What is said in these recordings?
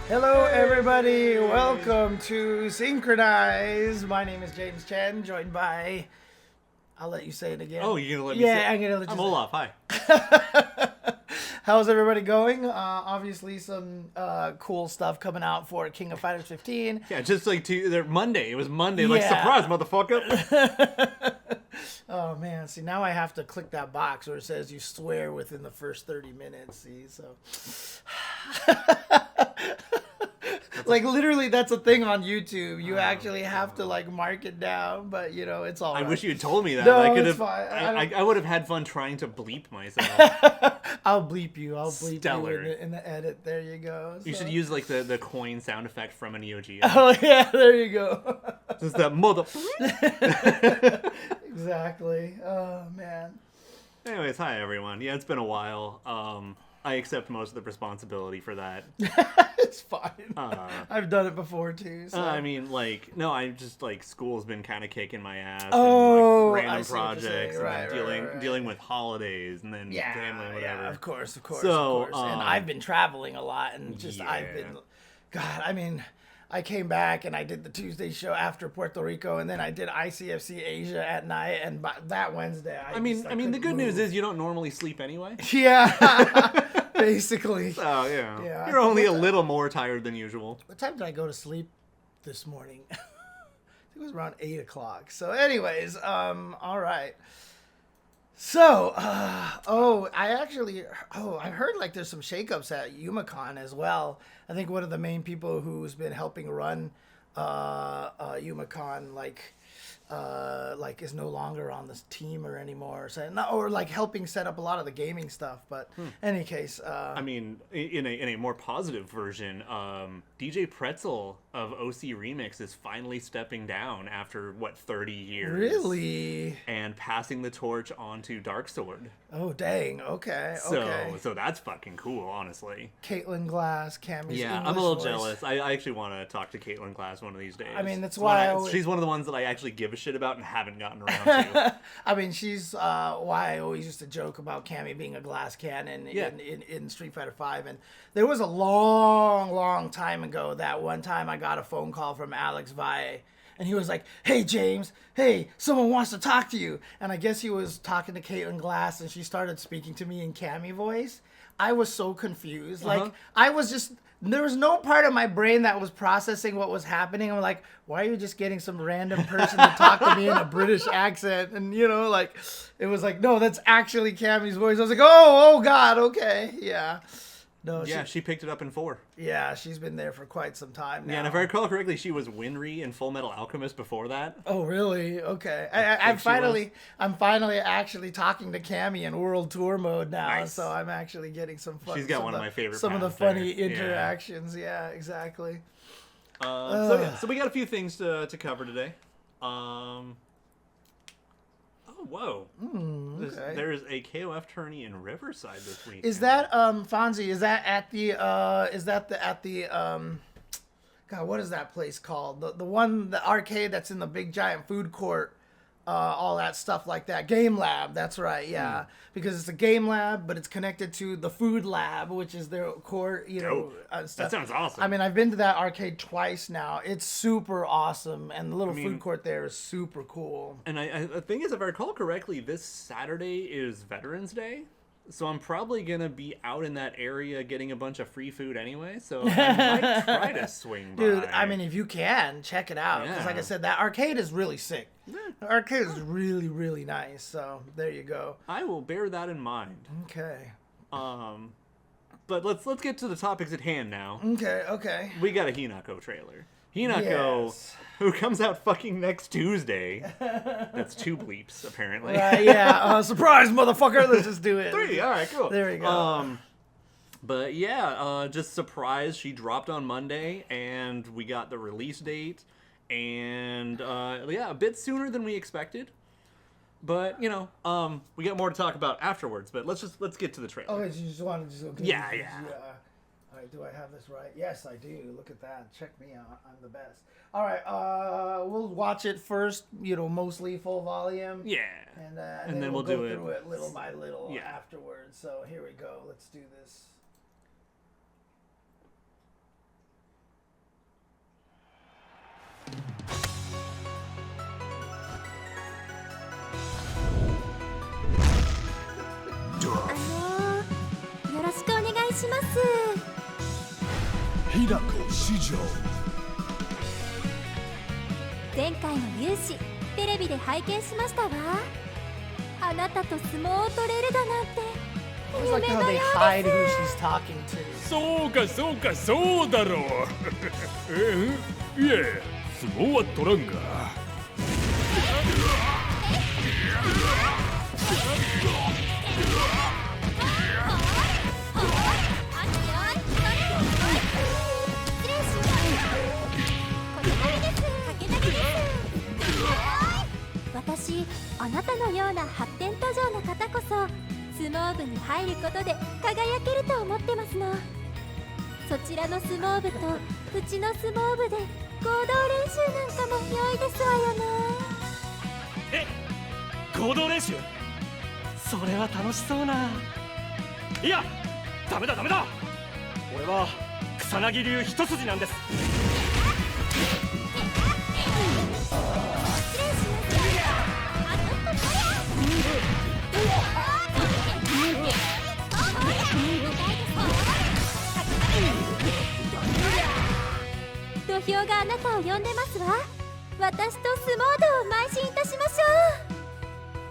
Hello, everybody. Welcome to SNKronize. My name is James Chen, joined by... I'll let you say it again. Oh, you're going to let me say it? Yeah, I'm going to let you I'm say Olaf. Hi. How's everybody going? Obviously, some cool stuff coming out for King of Fighters 15. Yeah, just like Monday. It was Monday. Like, Yeah. surprise, motherfucker. Oh, man. See, now I have to click that box where it says you swear within the first 30 minutes. See, so... Like, literally, that's a thing on YouTube. You actually have to, like, mark it down, but, you know, it's all right. I wish you had told me that. No, I could it's have. fine. I would have had fun trying to bleep myself. I'll bleep you. I'll bleep Stellar. you in the edit. There you go. You So- should use, like, the coin sound effect from an EOG. Oh, yeah, there you go. Just that mother... Exactly. Oh, man. Anyways, hi, everyone. Yeah, it's been a while. I accept most of the responsibility for that. It's fine. I've done it before, too. So. I mean, like, no, I just, like, school's been kind of kicking my ass. Oh, and, like, I random see what you're projects. saying. And Right, then right. dealing with holidays and then family and whatever. Yeah, of course. So, of course. And I've been traveling a lot, and just I've been, God, I mean, I came back and I did the Tuesday show after Puerto Rico, and then I did ICFC Asia at night, and by that Wednesday, I mean, the good news is you don't normally sleep anyway. Yeah, basically. So, yeah. Yeah. You're only a little more tired than usual. What time did I go to sleep this morning? I think it was around 8 o'clock. So, anyways, all right. So, I heard like there's some shakeups at UmaCon as well. I think one of the main people who's been helping run UmaCon like is no longer on this team or anymore. So, or like helping set up a lot of the gaming stuff. But any case, I mean, in a more positive version, DJ Pretzel of OC Remix is finally stepping down after 30 years. Really? And passing the torch on to Dark Sword. Oh dang! Okay. So that's fucking cool, honestly. Caitlin Glass, Cammy's Yeah, English I'm a little voice. jealous. I actually want to talk to Caitlin Glass one of these days. I mean, that's why she's one of the ones that I actually give a shit about and haven't gotten around to. I mean, she's why I always used to joke about Cammy being a glass cannon in Street Fighter V. And there was a long time ago that one time I got a phone call from Alex Valle. And he was like, "Hey, James, hey, someone wants to talk to you." And I guess he was talking to Caitlin Glass, and she started speaking to me in Cammy voice. I was so confused. Like, I was just... There was no part of my brain that was processing what was happening. I'm like, why are you just getting some random person to talk to me in a British accent? And, you know, like, it was like, no, that's actually Cammy's voice. I was like, oh God, okay, yeah. No, Yeah, she picked it up in 4. Yeah, she's been there for quite some time now. Yeah, and if I recall correctly, she was Winry in Full Metal Alchemist before that. Oh, really? Okay. I'm finally actually talking to Cammy in World Tour mode now, Nice. So I'm actually getting some fun. She's got one of my favorite Some of the paths there. funny Yeah. interactions. Yeah, exactly. So we got a few things to cover today. Whoa. Okay. There's a KOF tourney in Riverside this week. Is that Fonzie? Is that at the God, what is that place called? The arcade that's in the big giant food court, all that stuff like that. Game Lab, that's right, yeah. Because it's a game lab, but it's connected to the food lab, which is their core, you know, stuff. That sounds awesome. I mean, I've been to that arcade twice now. It's super awesome, and the little food court there is super cool. And I think, as if I recall correctly, this Saturday is Veterans Day. So I'm probably going to be out in that area getting a bunch of free food anyway. So I might try to swing by. Dude, I mean, if you can, check it out. Because Yeah. like I said, that arcade is really sick. The arcade is really, really nice. So there you go. I will bear that in mind. Okay. But let's get to the topics at hand now. Okay. We got a Hinako trailer. Hinako, Yes. who comes out fucking next Tuesday. That's 2 bleeps, apparently. Right, yeah. Surprise, motherfucker. Let's just do it. 3, all right, cool. There we go. But yeah, just surprised. She dropped on Monday, and we got the release date. And yeah, a bit sooner than we expected. But, you know, we got more to talk about afterwards. But let's get to the trailer. Okay, you just want to just... Okay, Yeah. All right, do I have this right? Yes, I do. Look at that. Check me out. I'm the best. All right, we'll watch it first, you know, mostly full volume. Yeah. And then we'll go through it little by little afterwards. So here we go. Let's do this. します。Hinako 史上前回の勇姿テレビで拝見しましたわ。あなたと相撲を取れるだなんて I always like 夢 how の they よ hide うで who す。 she's talking to. そうかそうかそうだろういえ相撲は取らんが私、あなたのような発展途上の方こそ相撲部に入ることで輝けると思ってますの。そちらの相撲部とうちの相撲部で合同練習なんかも良いですわよね。合同練習それは楽しそうな。いやダメだ俺は草薙流一筋なんです。土俵があなたを呼んでますわ。私と相撲道を邁進いたしましょ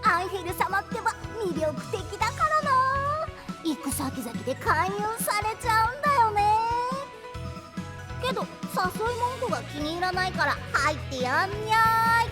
う。アンヘル様ってば魅力的だからな。行く先々で勧誘されちゃうんだよね。けど誘い文句が気に入らないから入ってやんにゃーい。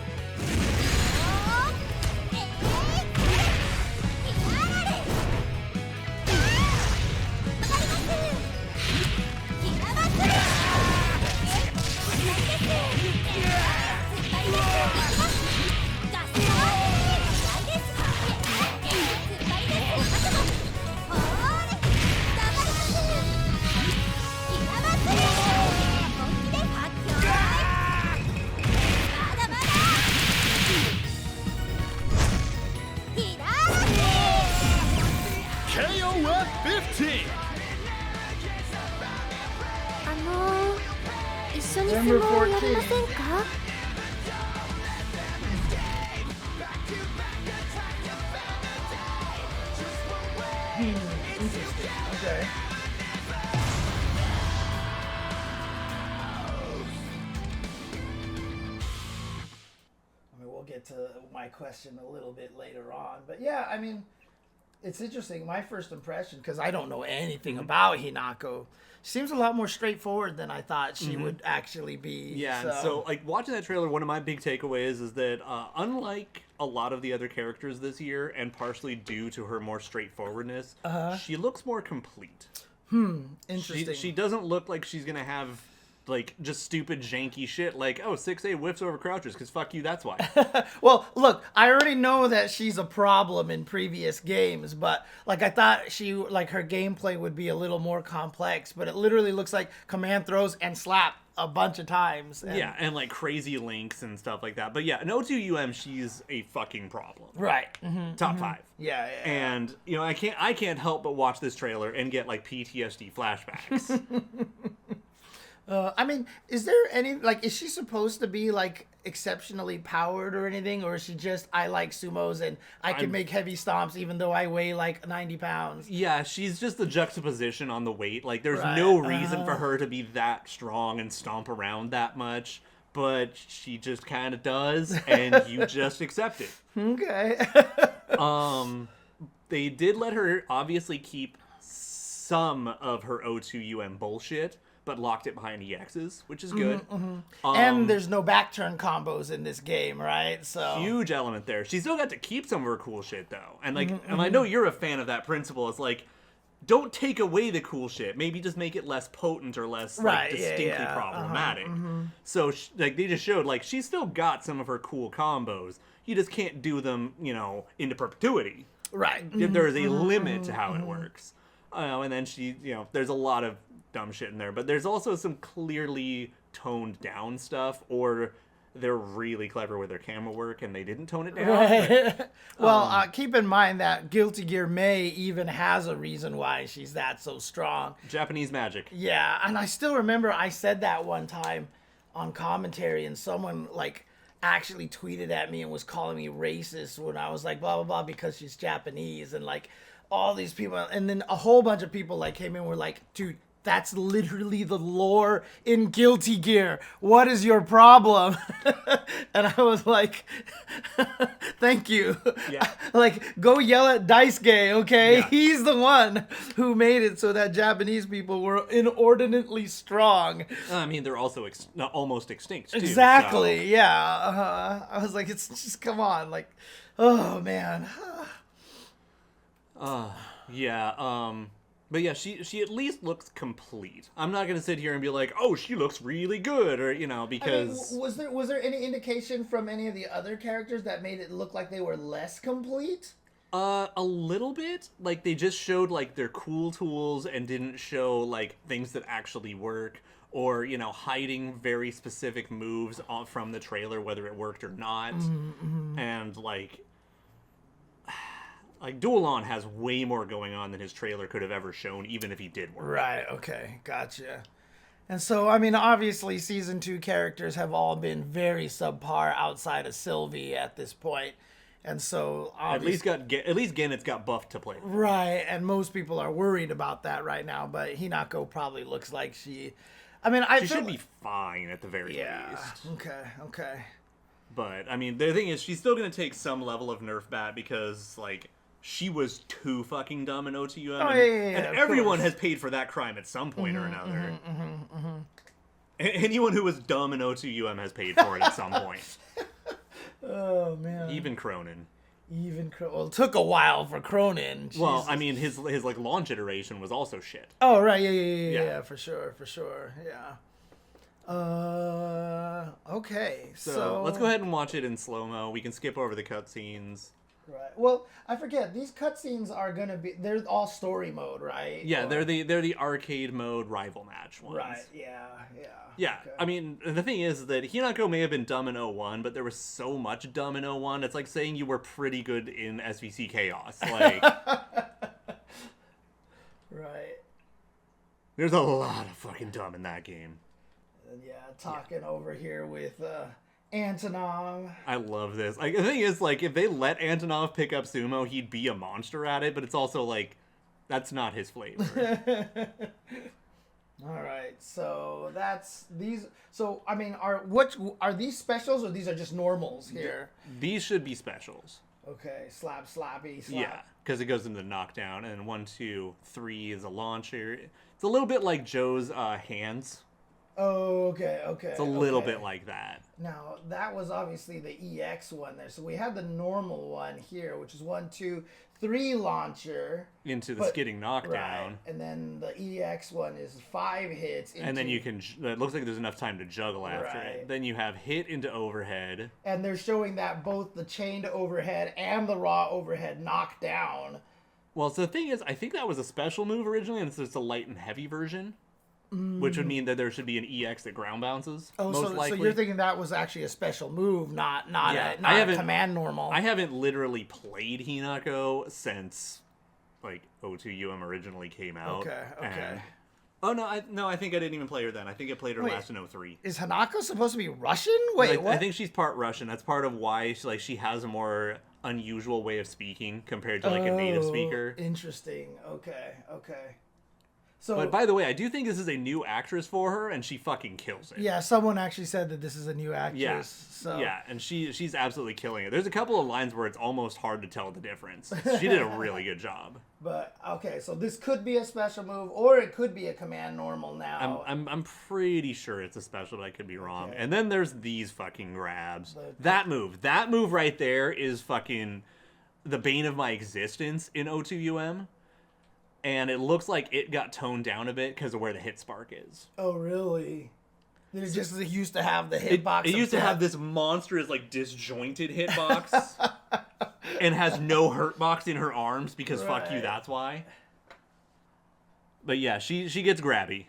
一緒に相撲をやりませんか？Interesting. Okay. I mean, we'll get to my question a little bit later on, but yeah, I mean, it's interesting. My first impression, because I don't know anything about Hinako, she seems a lot more straightforward than I thought she would actually be. Yeah, and so like watching that trailer, one of my big takeaways is that unlike a lot of the other characters this year, and partially due to her more straightforwardness, she looks more complete. Interesting. She doesn't look like she's gonna have like just stupid janky shit like 6A whiffs over crouches because fuck you, that's why. Well, look, I already know that she's a problem in previous games, but like I thought her gameplay would be a little more complex, but it literally looks like command throws and slap a bunch of times. And like crazy links and stuff like that. But yeah, in O2UM, she's a fucking problem. Right. Top 5. Yeah. And you know, I can't help but watch this trailer and get like PTSD flashbacks. I mean, is there any, like, is she supposed to be, like, exceptionally powered or anything? Or is she just, I like sumos and I can make heavy stomps even though I weigh, like, 90 pounds? Yeah, she's just the juxtaposition on the weight. Like, there's no reason for her to be that strong and stomp around that much. But she just kind of does, and you just accept it. Okay. They did let her obviously keep some of her O2UM bullshit, but locked it behind EXs, which is good. And there's no back turn combos in this game, right? So huge element there. She still got to keep some of her cool shit though, and like, and I know you're a fan of that principle. It's like, don't take away the cool shit. Maybe just make it less potent or less like distinctly problematic. So like they just showed like she's still got some of her cool combos. You just can't do them, you know, into perpetuity. Right. There is a limit to how it works. And then she, you know, there's a lot of dumb shit in there, but there's also some clearly toned down stuff, or they're really clever with their camera work and they didn't tone it down. Right. Well, keep in mind that Guilty Gear May even has a reason why she's that so strong. Japanese magic. Yeah, and I still remember I said that one time on commentary, and someone like actually tweeted at me and was calling me racist when I was like blah blah blah because she's Japanese, and like all these people, and then a whole bunch of people like came in and were like, dude, that's literally the lore in Guilty Gear. What is your problem? And I was like, thank you. Yeah. Like, go yell at Daisuke, okay? Yeah. He's the one who made it so that Japanese people were inordinately strong. I mean, they're also almost extinct, too. Exactly, So. yeah. I was like, it's just, come on. Like, oh, man. Yeah, but yeah, she at least looks complete. I'm not gonna sit here and be like, oh, she looks really good, or, because... I mean, was there any indication from any of the other characters that made it look like they were less complete? A little bit. Like, they just showed, like, their cool tools and didn't show, like, things that actually work, or, hiding very specific moves from the trailer, whether it worked or not. And, like, Dualon has way more going on than his trailer could have ever shown, even if he did work. Right, okay, gotcha. And so, I mean, obviously, Season 2 characters have all been very subpar outside of Sylvie at this point. And so, at least Gennett's got buffed to play. Right, and most people are worried about that right now, but Hinako probably looks like she... I mean, she should be fine at the very least. Okay. But, I mean, the thing is, she's still going to take some level of nerf bat because, like... She was too fucking dumb in O2UM, and everyone has paid for that crime at some point or another. Anyone who was dumb in O2UM has paid for it at some point. Oh, man. Even Cronin. Well, it took a while for Cronin. Jesus. Well, I mean, his like launch iteration was also shit. Oh, right, yeah, for sure, yeah. Okay, so let's go ahead and watch it in slow-mo. We can skip over the cutscenes. Right. Well, I forget, these cutscenes are gonna be, they're all story mode, right? Yeah, they're the arcade mode rival match ones. Right, yeah. Yeah, okay. I mean, the thing is that Hinako may have been dumb in 01, but there was so much dumb in 01, it's like saying you were pretty good in SVC Chaos. Like, right. There's a lot of fucking dumb in that game. Yeah, talking over here with, Antonov. I love this. Like, the thing is, like, if they let Antonov pick up sumo, he'd be a monster at it, but it's also, like, that's not his flavor. All right, so that's these. So, I mean, are these specials or these are just normals here? These should be specials. Okay, slappy, slap. Yeah, because it goes into the knockdown, and 1, 2, 3 is a launcher. It's a little bit like Joe's hands. Oh, okay. It's a little bit like that. Now, that was obviously the EX one there. So we have the normal one here, which is 1, 2, 3 launcher. Into the skidding knockdown. Right. And then the EX one is 5 hits. And then you can, it looks like there's enough time to juggle after it. Then you have hit into overhead. And they're showing that both the chained overhead and the raw overhead knock down. Well, so the thing is, I think that was a special move originally, and it's just a light and heavy version. Which would mean that there should be an EX that ground bounces. Oh, most likely. So you're thinking that was actually a special move, not a command normal. I haven't literally played Hinako since like O2UM originally came out. Okay. I think I didn't even play her then. I think I played her last in 03. Is Hinako supposed to be Russian? Wait, what? I think she's part Russian. That's part of why she has a more unusual way of speaking compared to like a native speaker. Interesting. Okay. So, but by the way, I do think this is a new actress for her, and she fucking kills it. Yeah, someone actually said that this is a new actress. Yeah, so. yeah, and she's absolutely killing it. There's a couple of lines where it's almost hard to tell the difference. She did a really good job. But okay, so this could be a special move, or it could be a command normal now. I'm pretty sure it's a special, but I could be wrong. Okay. And then there's these fucking grabs. That move right there is fucking the bane of my existence in O2UM. And it looks like it got toned down a bit because of where the hit spark is. Oh, really? It just used to have the hitbox. It used to have this monstrous, like, disjointed hitbox. And has no hurt box in her arms because fuck you, that's why. But yeah, she gets grabby.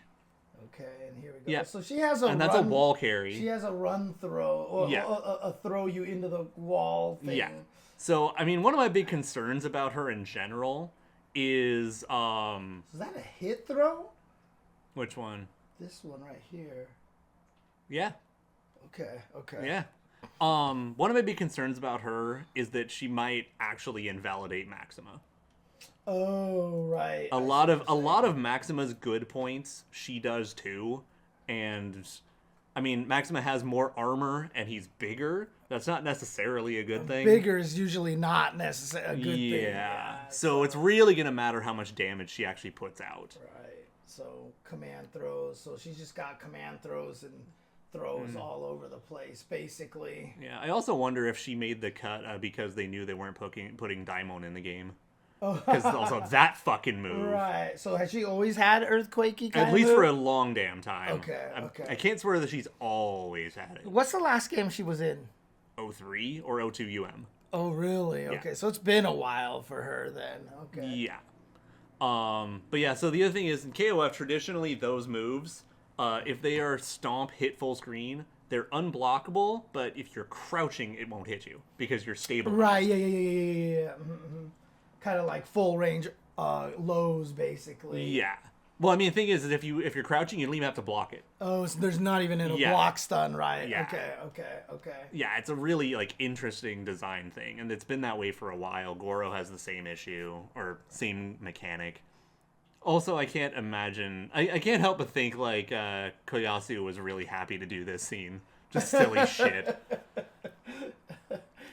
Okay, and here we go. Yeah. So she has a that's a wall carry. She has a run throw, or a throw you into the wall thing. Yeah. So, I mean, one of my big concerns about her in general is Is that a hit throw? Which one? This one right here. Yeah. Okay. Yeah. One of my big concerns about her is that she might actually invalidate Maxima. Oh, right. A lot of Maxima's good points she does too, and I mean Maxima has more armor and he's bigger. That's not necessarily a good thing. Bigger is usually not necessarily a good thing. Yeah. So it's really gonna matter how much damage she actually puts out. Right. So command throws. So she's just got command throws and throws all over the place, basically. Yeah. I also wonder if she made the cut because they knew they weren't putting Daimon in the game. Because also that fucking move. Right. So has she always had earthquakey kind At least of for a long damn time. Okay. I can't swear that she's always had it. What's the last game she was in? 03 or 02 UM. Oh, really? Okay. So it's been a while for her then. Okay. Yeah. But yeah, so the other thing is in KOF, traditionally those moves, if they are stomp hit full screen, they're unblockable, but if you're crouching, it won't hit you because you're stable. Right, yeah. Mm-hmm. Kind of like full range lows, basically. Yeah. Well, I mean, the thing is that if you're crouching, you don't even have to block it. Oh, so there's not even a block stun, right? Yeah. Okay. Yeah, it's a really interesting design thing, and it's been that way for a while. Goro has the same issue or same mechanic. Also, I can't imagine. I can't help but think Koyasu was really happy to do this scene. Just silly shit.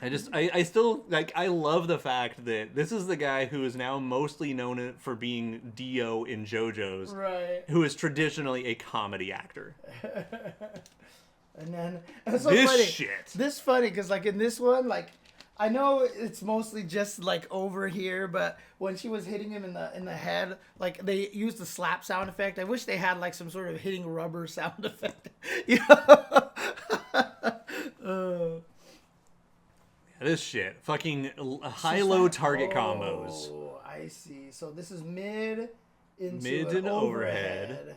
I still I love the fact that this is the guy who is now mostly known for being Dio in JoJo's, right? Who is traditionally a comedy actor. And then it's so this funny. shit. This funny because in this one, I know it's mostly just over here, but when she was hitting him in the head, they used the slap sound effect. I wish they had some sort of hitting rubber sound effect. You know? This shit. Fucking high-low target combos. Oh, I see. So this is mid into mid an and overhead.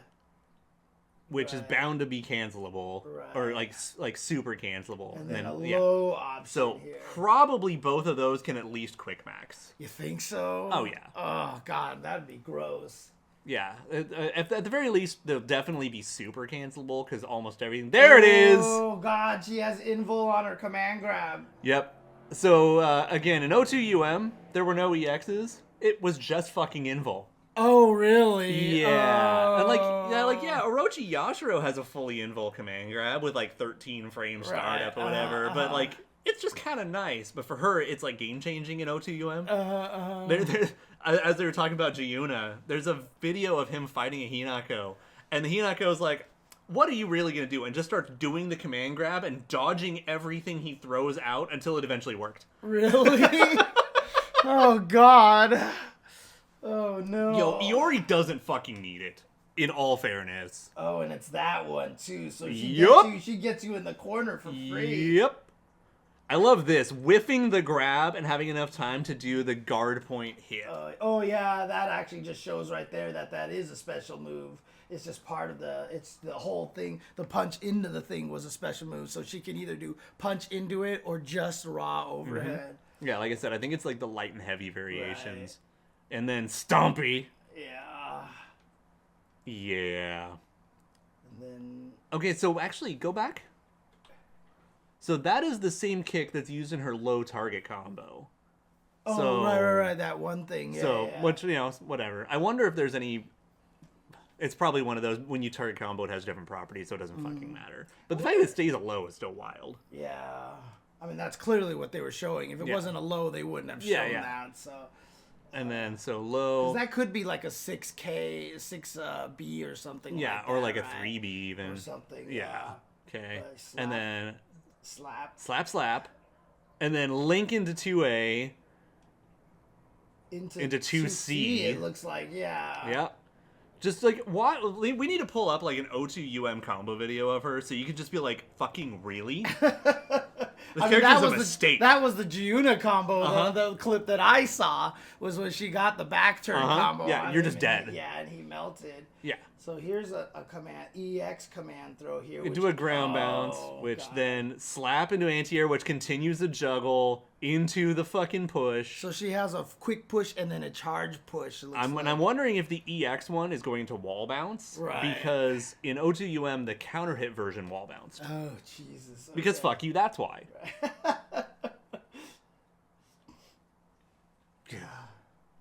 Which is bound to be cancelable. Right. Or super cancelable. And then a low option So here. probably both of those can at least quick max. You think so? Oh, yeah. Oh, God. That'd be gross. Yeah. At the very least, they'll definitely be super cancelable because almost everything... There it is! Oh, God. She has invul on her command grab. Yep. So, again, in 02 UM, there were no EXs. It was just fucking invul. Oh, really? Yeah. And Orochi Yashiro has a fully invul command grab with 13 frame startup or whatever, but it's just kind of nice. But for her, it's game changing in 02 UM. As they were talking about Jiyuna, there's a video of him fighting a Hinako, and the Hinako's like, what are you really going to do? And just starts doing the command grab and dodging everything he throws out until it eventually worked. Really? Oh, God. Oh, no. Yo, Iori doesn't fucking need it, in all fairness. Oh, and it's that one, too. So she gets you in the corner for free. Yep. I love this. Whiffing the grab and having enough time to do the guard point hit. Oh, yeah. That actually just shows right there that is a special move. It's just part of the whole thing. The punch into the thing was a special move. So she can either do punch into it or just raw overhead. Mm-hmm. Yeah, like I said, I think it's the light and heavy variations. Right. And then Stompy. Yeah. Yeah. And then... Okay, so actually, go back. So that is the same kick that's used in her low target combo. Oh, so, right. That one thing. Yeah, which, whatever. I wonder if there's any... It's probably one of those, when you target combo, it has different properties, so it doesn't fucking matter. But the fact that it stays a low is still wild. Yeah. I mean, that's clearly what they were showing. If it wasn't a low, they wouldn't have shown that. So. And then, so low... That could be a 6K, 6B or something like that. Yeah, or a 3B even. Or something, yeah. Okay. And then... Slap. And then link into 2A. Into 2C. It looks like, yeah. Yeah. Just what? We need to pull up an 02 UM combo video of her so you could just be fucking really? This character's a mistake. That was the Jiyuna combo. The clip that I saw was when she got the back turn combo. Yeah, you're just dead. Yeah, and he melted. Yeah. So here's a command, EX command throw here. Into a ground bounce, which then slap into anti-air, which continues the juggle into the fucking push. So she has a quick push and then a charge push. I'm wondering if the EX one is going to wall bounce. Right. Because in 02 UM, the counter hit version wall bounced. Oh, Jesus. Okay. Because fuck you, that's why. Yeah.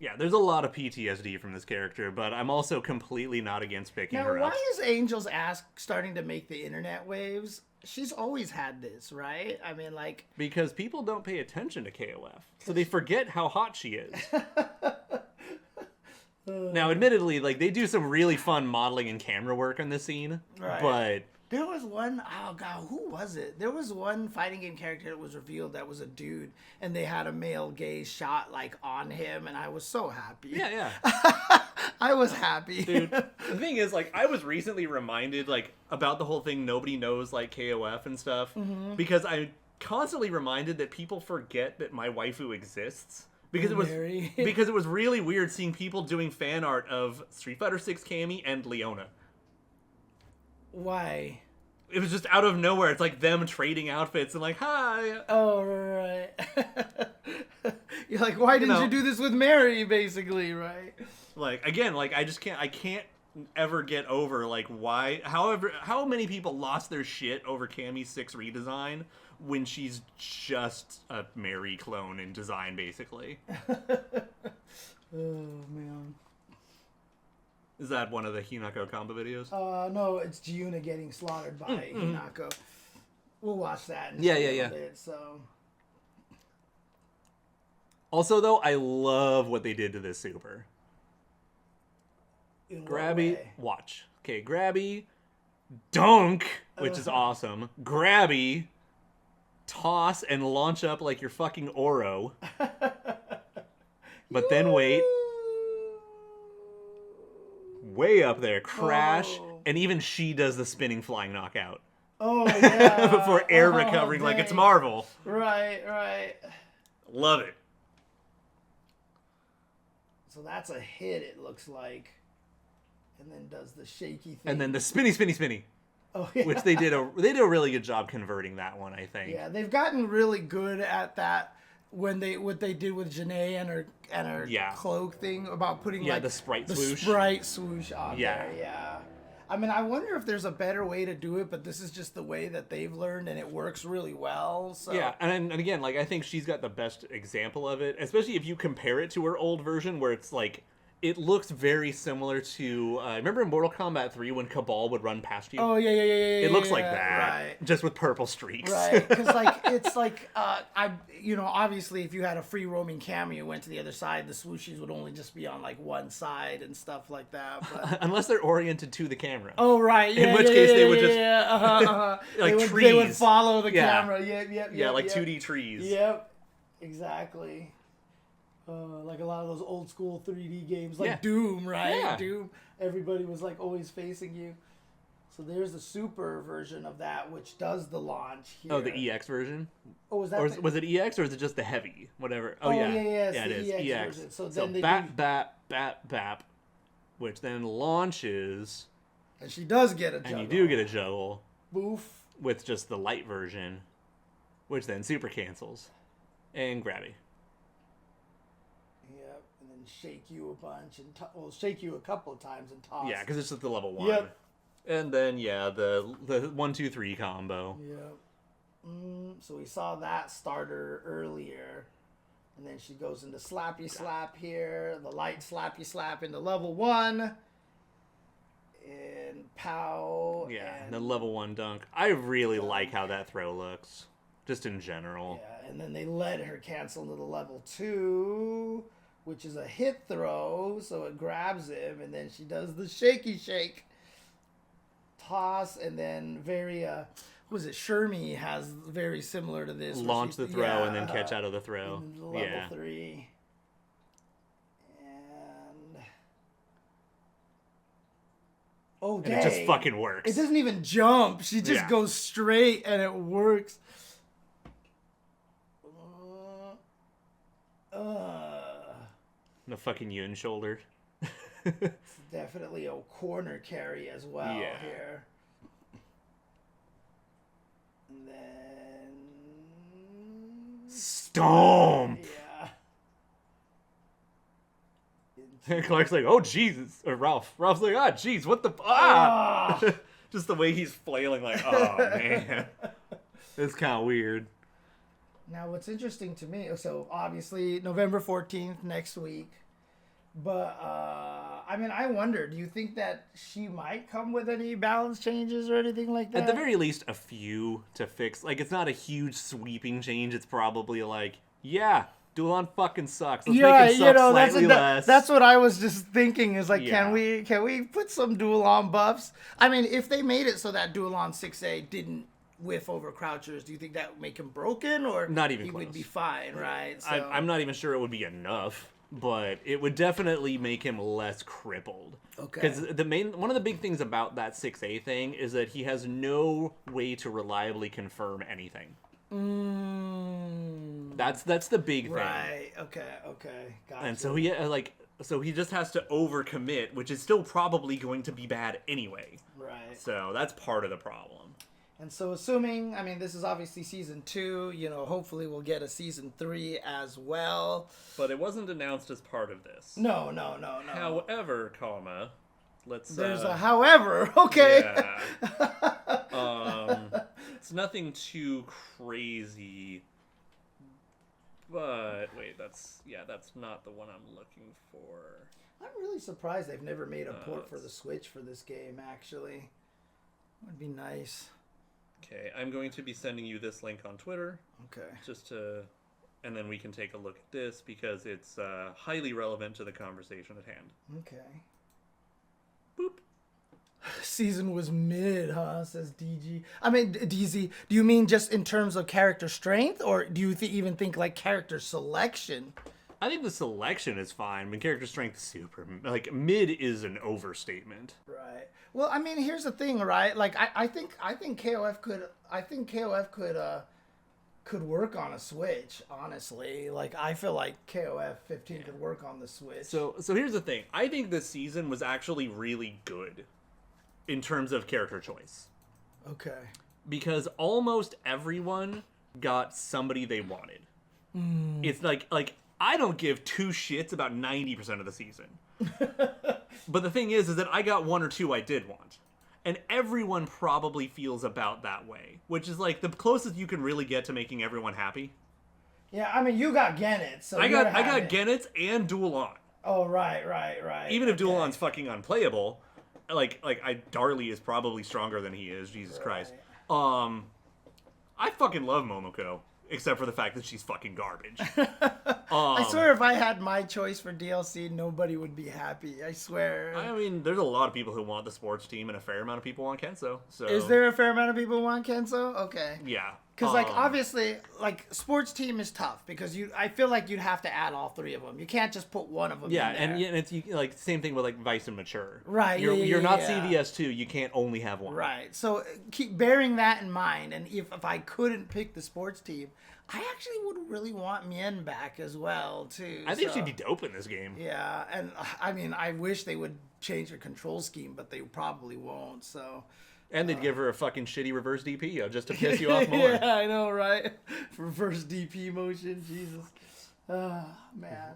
Yeah, there's a lot of PTSD from this character, but I'm also completely not against picking Now, her up. why is Angel's ass starting to make the internet waves? She's always had this, right? I mean, like... Because people don't pay attention to KOF, so they forget how hot she is. Now, admittedly, like, they do some really fun modeling and camera work on this scene, Right. but... There was one, oh god, who was it? There was one fighting game character that was revealed that was a dude, and they had a male gaze shot, like, on him, and I was so happy. Yeah. I was happy. Dude, the thing is, like, I was recently reminded, like, about the whole thing nobody knows, like, KOF and stuff, because I'm constantly reminded that people forget that my waifu exists. Because it was really weird seeing people doing fan art of Street Fighter VI Cammy and Leona. Why? It was just out of nowhere. It's like them trading outfits and like, hi. Oh, right. You're like, why didn't you do this with Mary, basically, right? Like, again, like, I can't ever get over, like, why, how many people lost their shit over Cammy's 6 redesign when she's just a Mary clone in design, basically. Oh, man. Is that one of the Hinako combo videos? No, it's Giuna getting slaughtered by Hinako. We'll watch that in Yeah. a little bit, so... Also, though, I love what they did to this super. In what Grabby, way? watch. Okay, grabby, dunk, which is awesome. Grabby, toss and launch up like your fucking Oro. But then wait. Way up there, crash, and even she does the spinning flying knockout. Oh, yeah. Before air recovering like it's Marvel. Right. Love it. So that's a hit, it looks like. And then does the shaky thing. And then the spinny. Oh, yeah. Which they did a really good job converting that one, I think. Yeah, they've gotten really good at that when what they did with Janae and her cloak thing about putting like the sprite swoosh. Sprite swoosh on Yeah. there. Yeah. I mean, I wonder if there's a better way to do it, but this is just the way that they've learned, and it works really well. So. Yeah, and again, like, I think she's got the best example of it, especially if you compare it to her old version, where it's like, it looks very similar to, remember in Mortal Kombat 3 when Cabal would run past you? Oh, yeah. It looks like that, right. just with purple streaks. Right, because like it's like obviously if you had a free roaming camera, you went to the other side, the swooshies would only just be on like one side and stuff like that. But... Unless they're oriented to the camera. Oh right, yeah. In which case they would just like trees. They would follow the camera. Yep. Yeah, like 2D trees. Yep, exactly. Like a lot of those old school 3D games, like Doom, right? Yeah. Doom. Everybody was like always facing you. So there's the super version of that, which does the launch here. Oh, the EX version? Oh, was that? Or was it EX or is it just the heavy? Whatever. Oh, yeah. Yeah, it is. EX. Version. So So then they bap, which then launches. and she does get a juggle. And you do get a juggle. Boof. With just the light version, which then super cancels. And grabby. Yep, and then shake you a bunch and shake you a couple of times and toss. Yeah, because it's just the level 1. Yep. And then the 1-2-3 combo. Yep. So we saw that starter earlier, and then she goes into slappy slap here, the light slappy slap into level 1, and pow. Yeah, and the level 1 dunk. I really like how that throw looks, just in general. Yeah, and then they let her cancel into the level 2, which is a hit throw, so it grabs him, and then she does the shaky shake. Toss, and then very, was it Shermie has very similar to this. Launch the throw and then catch out of the throw. And then level 3. And... Oh, dang. And it just fucking works. It doesn't even jump. She just goes straight, and it works. The fucking Yun shoulder. It's definitely a corner carry as well here. And then... Stomp! Yeah. And Clark's like, oh, Jesus. Or Ralph's like, ah, jeez, what the... Just the way he's flailing like, oh, man. It's kind of weird. Now, what's interesting to me, so obviously November 14th, next week, But, I mean, I wonder, do you think that she might come with any balance changes or anything like that? At the very least, a few to fix. Like, it's not a huge sweeping change. It's probably like, yeah, Dulon fucking sucks. Let's make him suck slightly less. That's what I was just thinking is like, Yeah. can we put some Dulon buffs? I mean, if they made it so that Dulon 6A didn't whiff over crouchers, do you think that would make him broken, or Not even he close. would be fine, right? So, I'm not even sure it would be enough, but it would definitely make him less crippled. Okay. Because one of the big things about that 6A thing is that he has no way to reliably confirm anything. That's the big thing. Right. Okay. Gotcha. And so he just has to overcommit, which is still probably going to be bad anyway. Right. So that's part of the problem. And so assuming, I mean, this is obviously season 2, hopefully we'll get a season 3 as well. But it wasn't announced as part of this. No. However, There's a however, okay. Yeah. It's nothing too crazy. But wait, that's not the one I'm looking for. I'm really surprised they've never made a port for the Switch for this game, actually. Would be nice. Okay, I'm going to be sending you this link on Twitter. Okay. And then we can take a look at this because it's highly relevant to the conversation at hand. Okay. Boop. Season was mid, huh? Says DG. I mean, DZ. Do you mean just in terms of character strength, or do you even think like character selection? I think the selection is fine. I mean, character strength is super. Like, mid is an overstatement. Right. Well, I mean, here's the thing, right? Like, I think KOF could work on a Switch, honestly. Like, I feel like KOF 15 could work on the Switch. So here's the thing. I think this season was actually really good in terms of character choice. Okay. Because almost everyone got somebody they wanted. It's like I don't give two shits about 90% of the season. But the thing is that I got one or two I did want. And everyone probably feels about that way, which is like the closest you can really get to making everyone happy. Yeah, I mean, you got Gennett, so I got Gennett and Dulon. Oh, right. Even if Dulon's fucking unplayable, Darley is probably stronger than he is. Jesus Christ. I fucking love Momoko, except for the fact that she's fucking garbage. I swear if I had my choice for DLC, nobody would be happy. I swear. I mean, there's a lot of people who want the sports team, and a fair amount of people want Kenso. So is there a fair amount of people who want Kenso? Okay. Yeah. Because, obviously, sports team is tough because I feel like you'd have to add all three of them. You can't just put one of them in there. And it's same thing with Vice and Mature. Right. You're not CVS2. You can't only have one. Right. So keep bearing that in mind. And if I couldn't pick the sports team, I actually would really want Mien back as well, too. I think she'd be dope in this game. Yeah. And, I mean, I wish they would change their control scheme, but they probably won't, so... And they'd give her a fucking shitty reverse DP just to piss you off more. Yeah, I know, right? Reverse DP motion, Jesus. Man.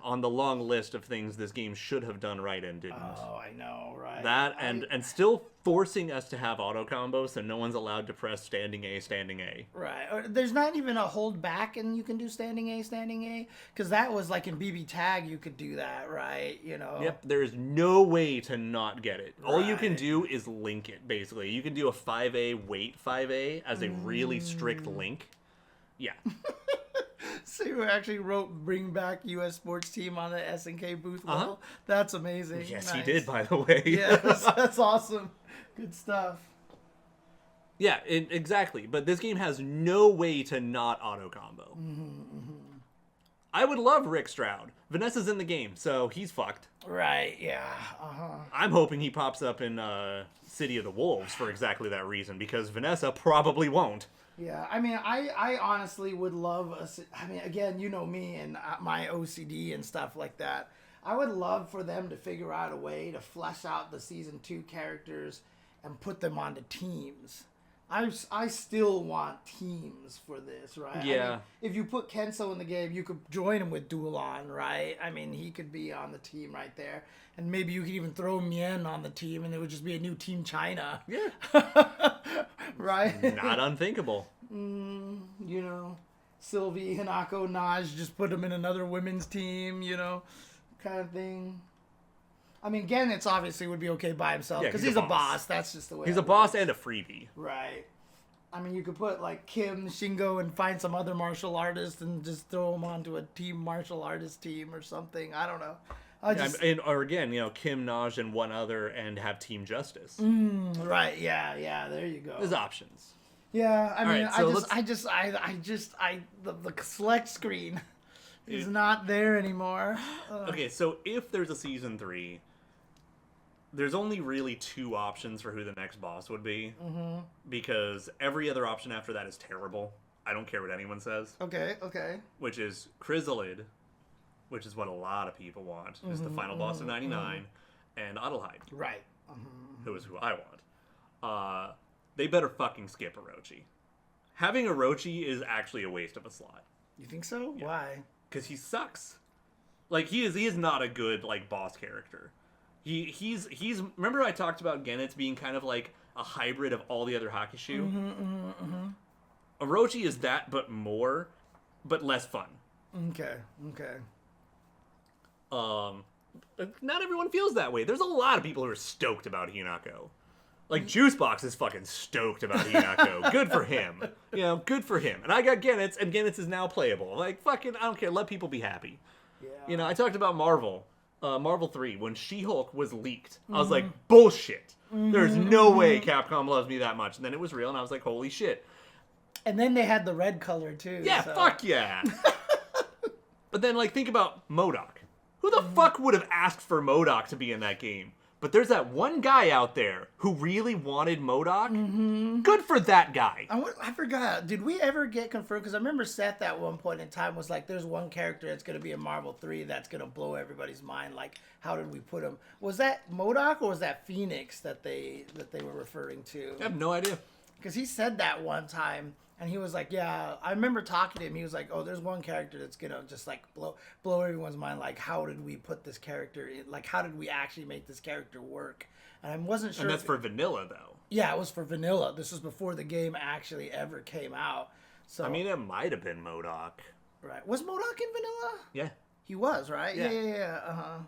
On the long list of things this game should have done right and didn't. Oh, I know, right? That and still forcing us to have auto combos, so no one's allowed to press standing A. Right. Or there's not even a hold back and you can do standing A. Because that was like in BB Tag, you could do that, right? Yep, there's no way to not get it. All you can do is link it, basically. You can do a 5A, wait 5A as a really strict link. Yeah. So you actually bring back U.S. sports team on the SNK booth wall? That's amazing. Yes, nice. he did, by the way. Yes, that's awesome. Good stuff. Yeah, exactly. But this game has no way to not auto combo. I would love Rick Stroud. Vanessa's in the game, so he's fucked. Right, yeah. I'm hoping he pops up in City of the Wolves for exactly that reason, because Vanessa probably won't. Yeah, I mean, I honestly would love I mean, again, you know me and my OCD and stuff like that. I would love for them to figure out a way to flesh out the Season 2 characters and put them onto teams. I still want teams for this, right? Yeah. I mean, if you put Kenso in the game, you could join him with Dulon, right? I mean, he could be on the team right there. And maybe you could even throw Mien on the team and it would just be a new Team China. Yeah. Right? Not unthinkable. Sylvie, Hinako, Naj, just put them in another women's team, kind of thing. I mean, Genetz obviously would be okay by himself because he's a boss. That's just the way. He's a boss and a freebie. Right. I mean, you could put like Kim, Shingo, and find some other martial artist and just throw them onto a team martial artist team or something. I don't know. Or again, Kim, Naj, and one other, and have Team Justice. Right. Yeah. There you go. There's options. Yeah. I mean, right, so the select screen is not there anymore. Okay, so if there's a season 3, there's only really 2 options for who the next boss would be. Mm-hmm. Because every other option after that is terrible. I don't care what anyone says. Okay. Which is Chrysalid, which is what a lot of people want, is the final boss of 99, and Adelheid. Right. Who is who I want. They better fucking skip Orochi. Having Orochi is actually a waste of a slot. You think so? Yeah. Why? Because he sucks. Like, he is not a good, like, boss character. He's remember I talked about Genetz being kind of like a hybrid of all the other Hakishu? Orochi is that, but less fun. Okay. Not everyone feels that way. There's a lot of people who are stoked about Hinako. Like, Juicebox is fucking stoked about Hinako. Good for him. Good for him. And I got Genetz, and Genetz is now playable. Like, fucking, I don't care. Let people be happy. Yeah. I talked about Marvel 3, when She-Hulk was leaked. I was like, bullshit. There's no way Capcom loves me that much. And then it was real, and I was like, holy shit. And then they had the red color, too. Yeah, so. Fuck yeah. But then, like, think about MODOK. Who the fuck would have asked for MODOK to be in that game? But there's that one guy out there who really wanted MODOK. Good for that guy. I forgot. Did we ever get confirmed? Because I remember Seth at one point in time was like, there's one character that's going to be in Marvel 3 that's going to blow everybody's mind. Like, how did we put him? Was that MODOK or was that Phoenix that they were referring to? I have no idea. Because he said that one time. And he was like, yeah, I remember talking to him. He was like, oh, there's one character that's going to just like blow everyone's mind. Like, how did we put this character in? Like, how did we actually make this character work? And I wasn't sure. And that's for vanilla, though. Yeah, it was for vanilla. This was before the game actually ever came out. So I mean, it might have been MODOK. Right. Was MODOK in vanilla? Yeah. He was, right? Yeah. Yeah.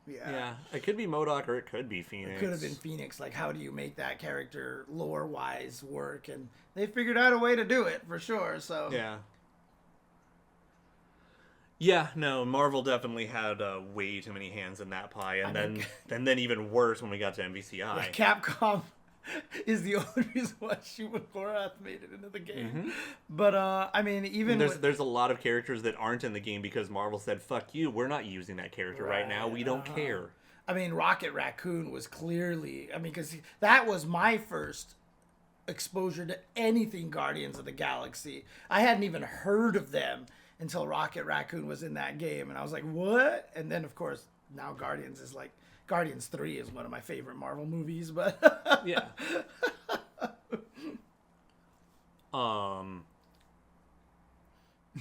Yeah, it could be MODOK or it could be Phoenix. It could have been Phoenix. Like, how do you make that character lore-wise work? And they figured out a way to do it, for sure, so... Yeah. Yeah, no, Marvel definitely had way too many hands in that pie, and then even worse when we got to MVCI. Yeah, Capcom is the only reason why Shimura made it into the game. Mm-hmm. But, I mean, even... There's a lot of characters that aren't in the game because Marvel said, fuck you, we're not using that character right now, we don't care. I mean, Rocket Raccoon was clearly... I mean, because that was my first exposure to anything Guardians of the Galaxy. I hadn't even heard of them until Rocket Raccoon was in that game, and I was like, what? And then, of course, now Guardians is like... Guardians 3 is one of my favorite Marvel movies, but... Yeah.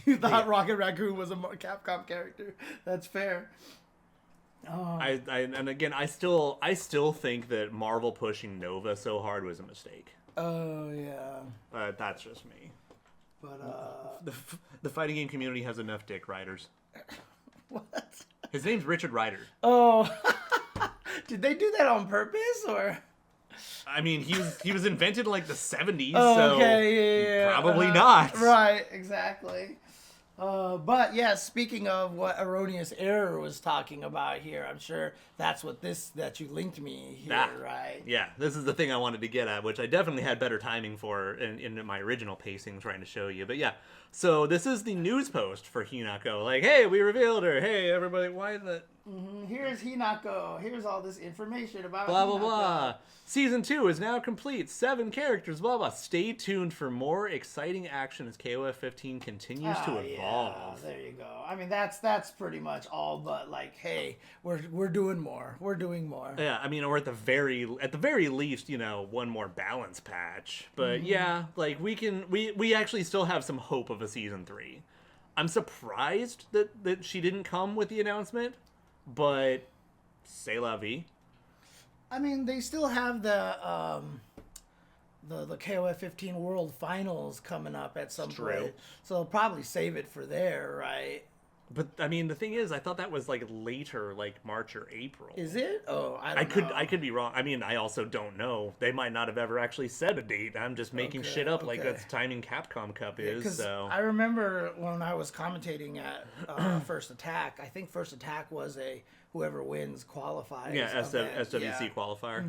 You thought Rocket Raccoon was a Capcom character. That's fair. And again, I still think that Marvel pushing Nova so hard was a mistake. Oh, yeah. That's just me. But, the fighting game community has enough dick riders. What? His name's Richard Rider. Oh... Did they do that on purpose, or? I mean, he was invented in like the 70s, okay, probably not. Right, exactly. But yeah, speaking of what Erroneous Error was talking about here, I'm sure that's what that you linked me here, right? Yeah, this is the thing I wanted to get at, which I definitely had better timing for in my original pacing trying to show you. But yeah, so this is the news post for Hinako. Like, hey, we revealed her. Hey, everybody, why is that? Here's Hinako. Here's all this information about blah, Hinako. Blah, blah. Season 2 is now complete. 7 characters, blah, blah. Stay tuned for more exciting action as KOFXIII continues to evolve. Yeah, there you go. I mean, that's pretty much all but like, hey, we're doing more. We're doing more. Yeah, I mean, or at the very least, one more balance patch. But yeah, like we actually still have some hope of a Season 3. I'm surprised that she didn't come with the announcement. But c'est la vie. I mean, they still have the KOFXIII World Finals coming up at some point, so they'll probably save it for there, right? But I mean, the thing is, I thought that was like later, like March or April. Is it? Oh, I don't know. I could be wrong. I mean, I also don't know. They might not have ever actually said a date. I'm just making shit up like that's timing Capcom Cup is. So I remember when I was commentating at First Attack. I think First Attack was a whoever wins qualifies. yeah, event. SWC qualifier.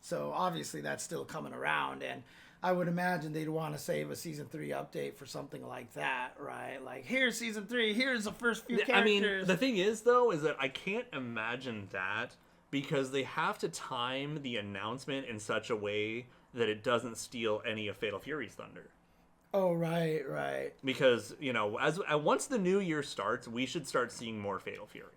So obviously that's still coming around, and I would imagine they'd want to save a season 3 update for something like that, right? Like, here's season 3, here's the first few characters. I mean, the thing is, though, is that I can't imagine that because they have to time the announcement in such a way that it doesn't steal any of Fatal Fury's thunder. Oh, right. Because, you know, as once the new year starts, we should start seeing more Fatal Fury.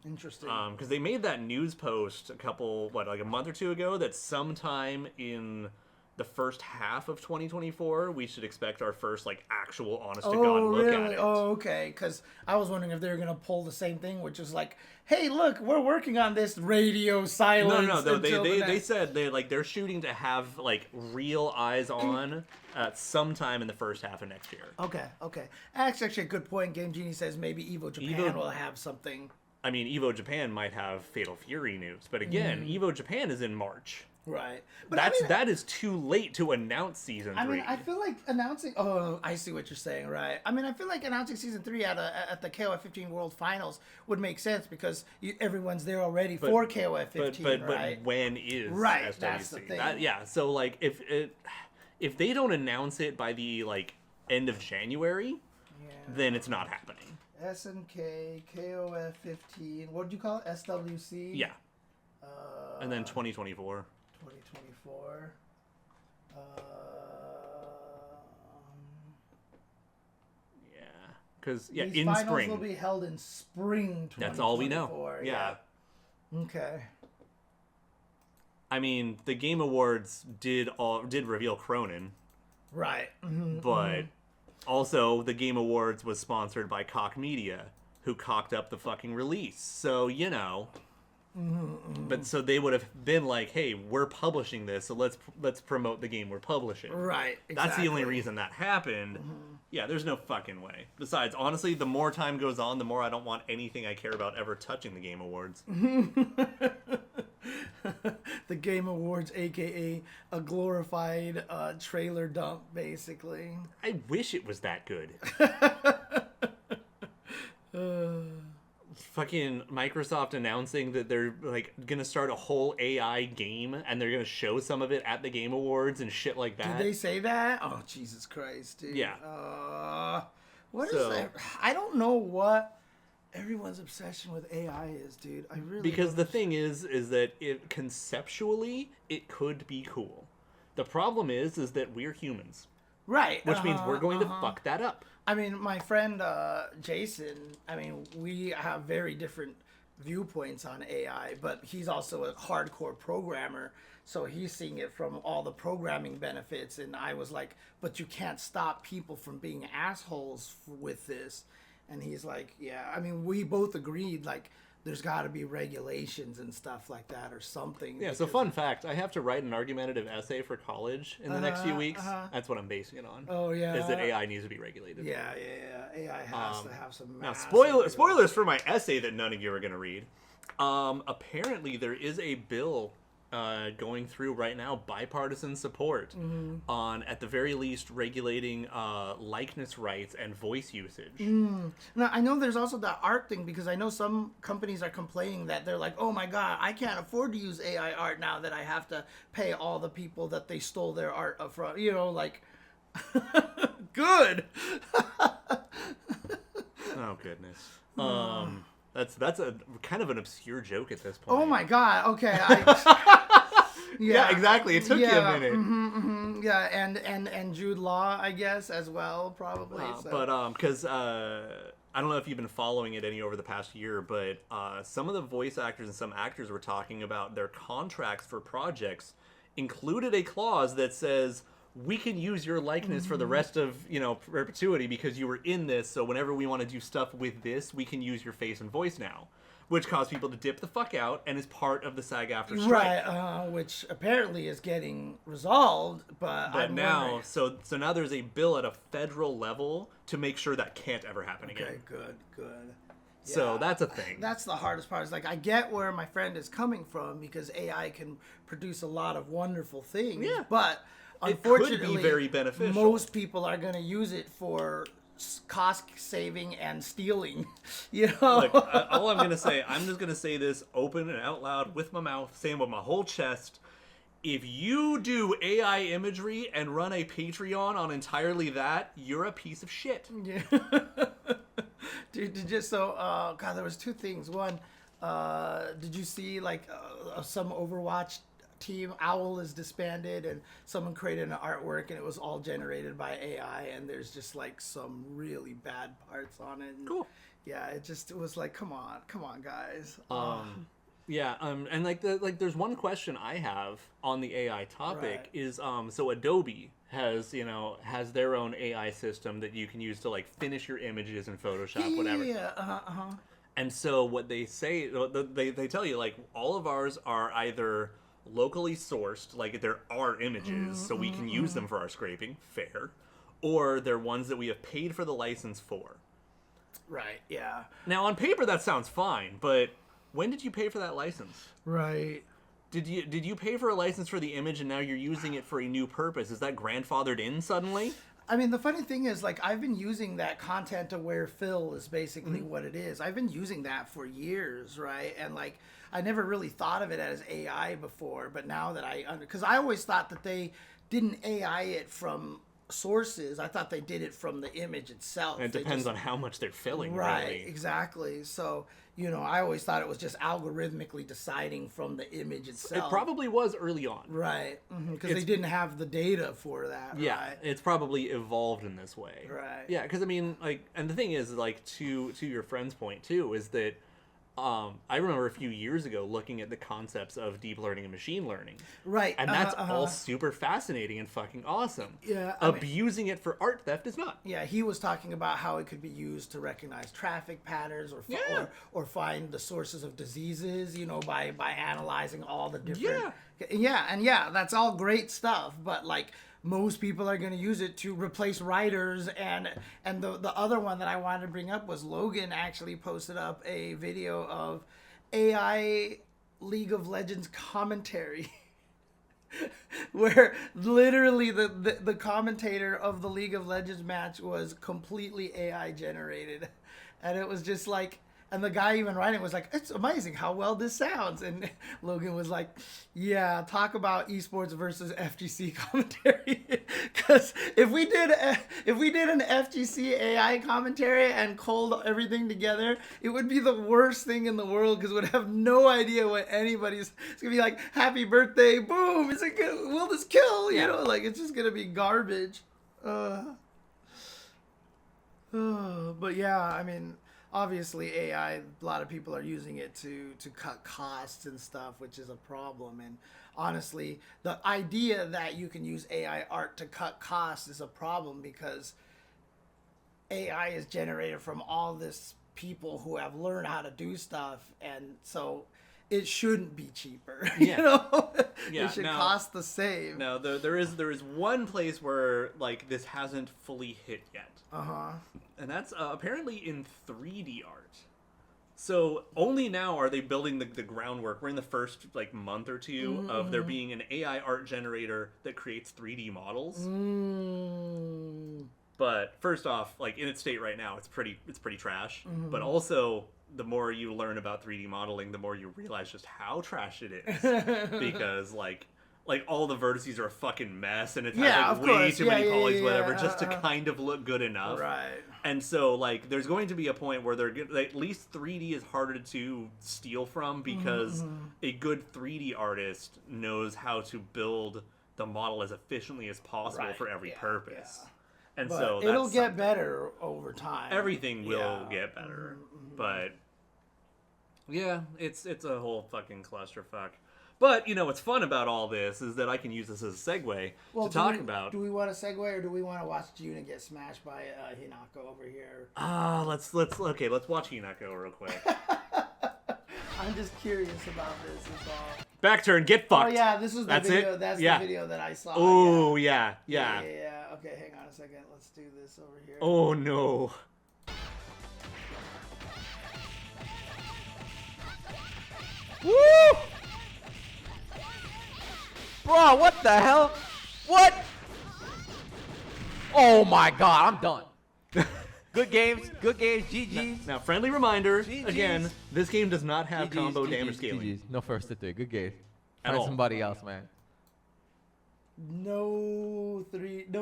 Interesting. Because they made that news post a month or two ago that sometime in the first half of 2024, we should expect our first, like, actual honest-to-God look at it. Oh, okay. Because I was wondering if they were going to pull the same thing, which is like, hey, look, we're working on this radio silence. No. They said they're shooting to have, like, real eyes on sometime in the first half of next year. Okay. That's actually a good point. Game Genie says maybe Evo Japan will have something. I mean, Evo Japan might have Fatal Fury news, but again, Evo Japan is in March. Right. But that is too late to announce season 3. I mean, I feel like announcing... Oh, I see what you're saying, right. I mean, I feel like announcing season 3 at the KOF15 World Finals would make sense because everyone's there already for KOF15, right? But when is right, SWC? that's the thing. So, like, if they don't announce it by the, like, end of January, then it's not happening. SNK, KOF15, what did you call it? SWC? Yeah. And then 2024. 2024. Yeah. Because, These in finals spring. will be held in spring 2024. That's all we know. Yeah. Okay. I mean, the Game Awards did reveal Cronin. Right. But also, the Game Awards was sponsored by Koch Media, who cocked up the fucking release. So, you know. But so they would have been like, hey, we're publishing this, so let's promote the game we're publishing. Right, exactly. That's the only reason that happened. Yeah, there's no fucking way. Besides, honestly, the more time goes on, the more I don't want anything I care about ever touching the Game Awards. The Game Awards, a.k.a. a glorified trailer dump, basically. I wish it was that good. Fucking Microsoft announcing that they're, like, gonna start a whole AI game and they're gonna show some of it at the Game Awards and shit like that. Did they say that? Oh, Jesus Christ, dude. Yeah. What is that? I don't know what everyone's obsession with AI is, dude. I really Because the thing is that conceptually, it could be cool. The problem is that we're humans. Right. Which means we're going to fuck that up. I mean, my friend Jason, I mean, we have very different viewpoints on AI, but he's also a hardcore programmer, so he's seeing it from all the programming benefits, and I was like, but you can't stop people from being assholes with this. And he's like, yeah, I mean, we both agreed, like, there's got to be regulations and stuff like that or something. Yeah, so fun fact, I have to write an argumentative essay for college in the next few weeks. That's what I'm basing it on. Oh, yeah. Is that AI needs to be regulated. Yeah. AI has to have some... Now, spoilers for my essay that none of you are going to read. Apparently, there is a bill going through right now, bipartisan support on, at the very least, regulating likeness rights and voice usage. Now, I know there's also the art thing, because I know some companies are complaining that they're like, oh my god, I can't afford to use AI art now that I have to pay all the people that they stole their art from. You know, like, good. Oh, goodness. That's a kind of an obscure joke at this point. Oh my god, okay. Yeah, exactly. It took you a minute. Yeah, and Jude Law, I guess, as well, probably. But because I don't know if you've been following it any over the past year, but some of the voice actors and some actors were talking about their contracts for projects included a clause that says, we can use your likeness for the rest of, perpetuity because you were in this, so whenever we want to do stuff with this, we can use your face and voice now. which caused people to dip the fuck out and is part of the SAG-AFTRA strike. Right, which apparently is getting resolved, but I'm now, wondering... so now there's a bill at a federal level to make sure that can't ever happen again. Okay, good. So Yeah, that's a thing. That's the hardest part. Is like, I get where my friend is coming from because AI can produce a lot of wonderful things. Yeah. But It could unfortunately, be very beneficial. most people are going to use it for cost saving and stealing. You know. Look, all I'm gonna say, I'm just gonna say this open and out loud with my mouth, saying with my whole chest. If you do AI imagery and run a Patreon on entirely that, you're a piece of shit. Yeah. Dude, God, there was two things. One, did you see like some Overwatch team, Owl is disbanded, and someone created an artwork and it was all generated by AI, and there's just like some really bad parts on it. And, Cool. Yeah, it was like, come on, guys. Yeah, and there's one question I have on the AI topic Right. is so Adobe has their own AI system that you can use to like finish your images in Photoshop, whatever. Yeah. And so what they say, they tell you like all of ours are either locally sourced, like there are images, so we can use them for our scraping, fair, or they're ones that we have paid for the license for. Right. Yeah. Now on paper that sounds fine, but when did you pay for that license? Right. Did you pay for a license for the image and now you're using it for a new purpose? Is that grandfathered in suddenly? I mean, the funny thing is, like, I've been using that content-aware fill is basically what it is. I've been using that for years, right? And, like, I never really thought of it as AI before, but now that because I always thought that they didn't AI it from sources. I thought they did it from the image itself. And it depends on how much they're filling, Right, really. exactly. So, I always thought it was just algorithmically deciding from the image itself. It probably was early on. Right, because they didn't have the data for that. Yeah, right? it's probably evolved in this way. Right. Yeah, because I mean, like, and the thing is, like, to your friend's point too, is that I remember a few years ago looking at the concepts of deep learning and machine learning. Right. And that's all super fascinating and fucking awesome. Yeah. Abusing it for art theft is not. Yeah, he was talking about how it could be used to recognize traffic patterns or find the sources of diseases, by analyzing all the different... Yeah, that's all great stuff, but, like, most people are going to use it to replace writers, and the other one that I wanted to bring up was Logan actually posted up a video of AI League of Legends commentary where literally the commentator of the League of Legends match was completely AI generated, and it was just like, and the guy even writing was like, it's amazing how well this sounds. And Logan was like, yeah, talk about esports versus FGC commentary. Because if we did an FGC AI commentary and culled everything together, it would be the worst thing in the world because we'd have no idea what anybody's... It's going to be like, happy birthday, boom, is it good? Will this kill? Like, it's just going to be garbage. But yeah, I mean... Obviously, AI, a lot of people are using it to cut costs and stuff, which is a problem. And honestly, the idea that you can use AI art to cut costs is a problem because AI is generated from all this people who have learned how to do stuff. And so it shouldn't be cheaper. Yeah. It should cost the same. No, there is one place where, like, this hasn't fully hit yet. Uh-huh. And that's apparently in 3D art. So only now are they building the groundwork. We're in the first like month or two of there being an AI art generator that creates 3D models. But first off, like in its state right now, it's pretty trash. But also, the more you learn about 3D modeling, the more you realize just how trash it is. Because like all the vertices are a fucking mess, and it has like way too many polys, whatever, just to kind of look good enough. Right. And so, like, there's going to be a point where at least 3D is harder to steal from because a good 3D artist knows how to build the model as efficiently as possible for every purpose. And but so it'll get better over time. Everything will get better, but yeah, it's a whole fucking clusterfuck. But, what's fun about all this is that I can use this as a segue to talk about... Do we want to segue, or do we want to watch Juna get smashed by Hinako over here? Let's watch Hinako real quick. I'm just curious about this. Is all. Back turn, get fucked. Oh yeah, this is the That's video. it? That's Yeah. the video that I saw. Oh, yeah. yeah. Okay, hang on a second. Let's do this over here. Oh, no. Woo! Bro, what the hell? What? Oh my god, I'm done. Good games, GG's. Now, friendly reminder, GG's. again, this game does not have GG's, combo GG's, damage scaling. GG's. No first to three, good game. At Find all. somebody else, man. No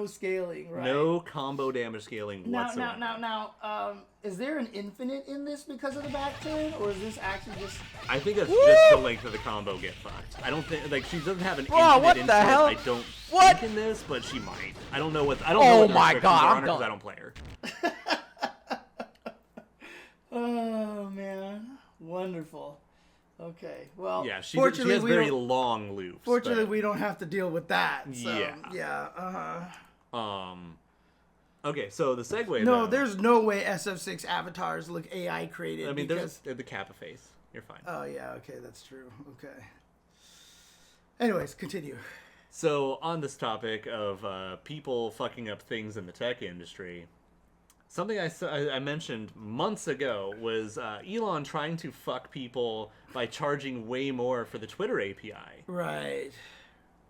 scaling, right? No combo damage scaling whatsoever. Now, is there an infinite in this because of the back turn, or is this actually just? I think that's just the length of the combo get fucked. I don't think like she doesn't have an infinite what the infinite, hell? I don't What? think in this, but she might. I don't know what I don't know what the my restrictions God, are I'm on her 'cause done. I don't play her. Oh man, wonderful. Okay, well, Yeah, she fortunately has we very don't. long loops. Fortunately, but, we don't have to deal with that. So, Yeah. Okay, so the segue. No, though, there's no way SF6 avatars look AI created. I mean, because... there's the Kappa face. You're fine. Oh yeah, okay, that's true. Okay. Anyways, continue. So on this topic of people fucking up things in the tech industry, something I mentioned months ago was Elon trying to fuck people by charging way more for the Twitter API. Right.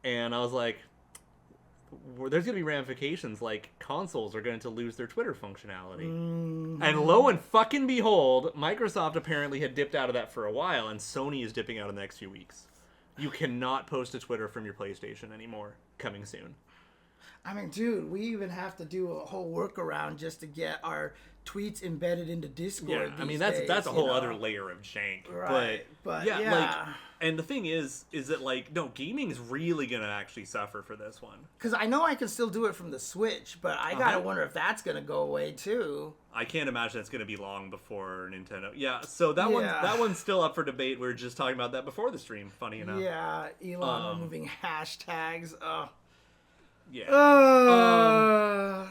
And I was like, there's going to be ramifications, like consoles are going to lose their Twitter functionality. Mm-hmm. And lo and fucking behold, Microsoft apparently had dipped out of that for a while, and Sony is dipping out in the next few weeks. You cannot post to Twitter from your PlayStation anymore. Coming soon. I mean, dude, we even have to do a whole workaround just to get our tweets embedded into Discord. Yeah, I mean these that's a days, whole you know? other layer of jank. Right, but yeah, yeah. like, and the thing is that like, no, gaming is really gonna actually suffer for this one. Because I know I can still do it from the Switch, but I gotta wonder if that's gonna go away too. I can't imagine it's gonna be long before Nintendo. Yeah, so that one's still up for debate. We were just talking about that before the stream. Funny enough. Yeah, Elon removing hashtags. Yeah.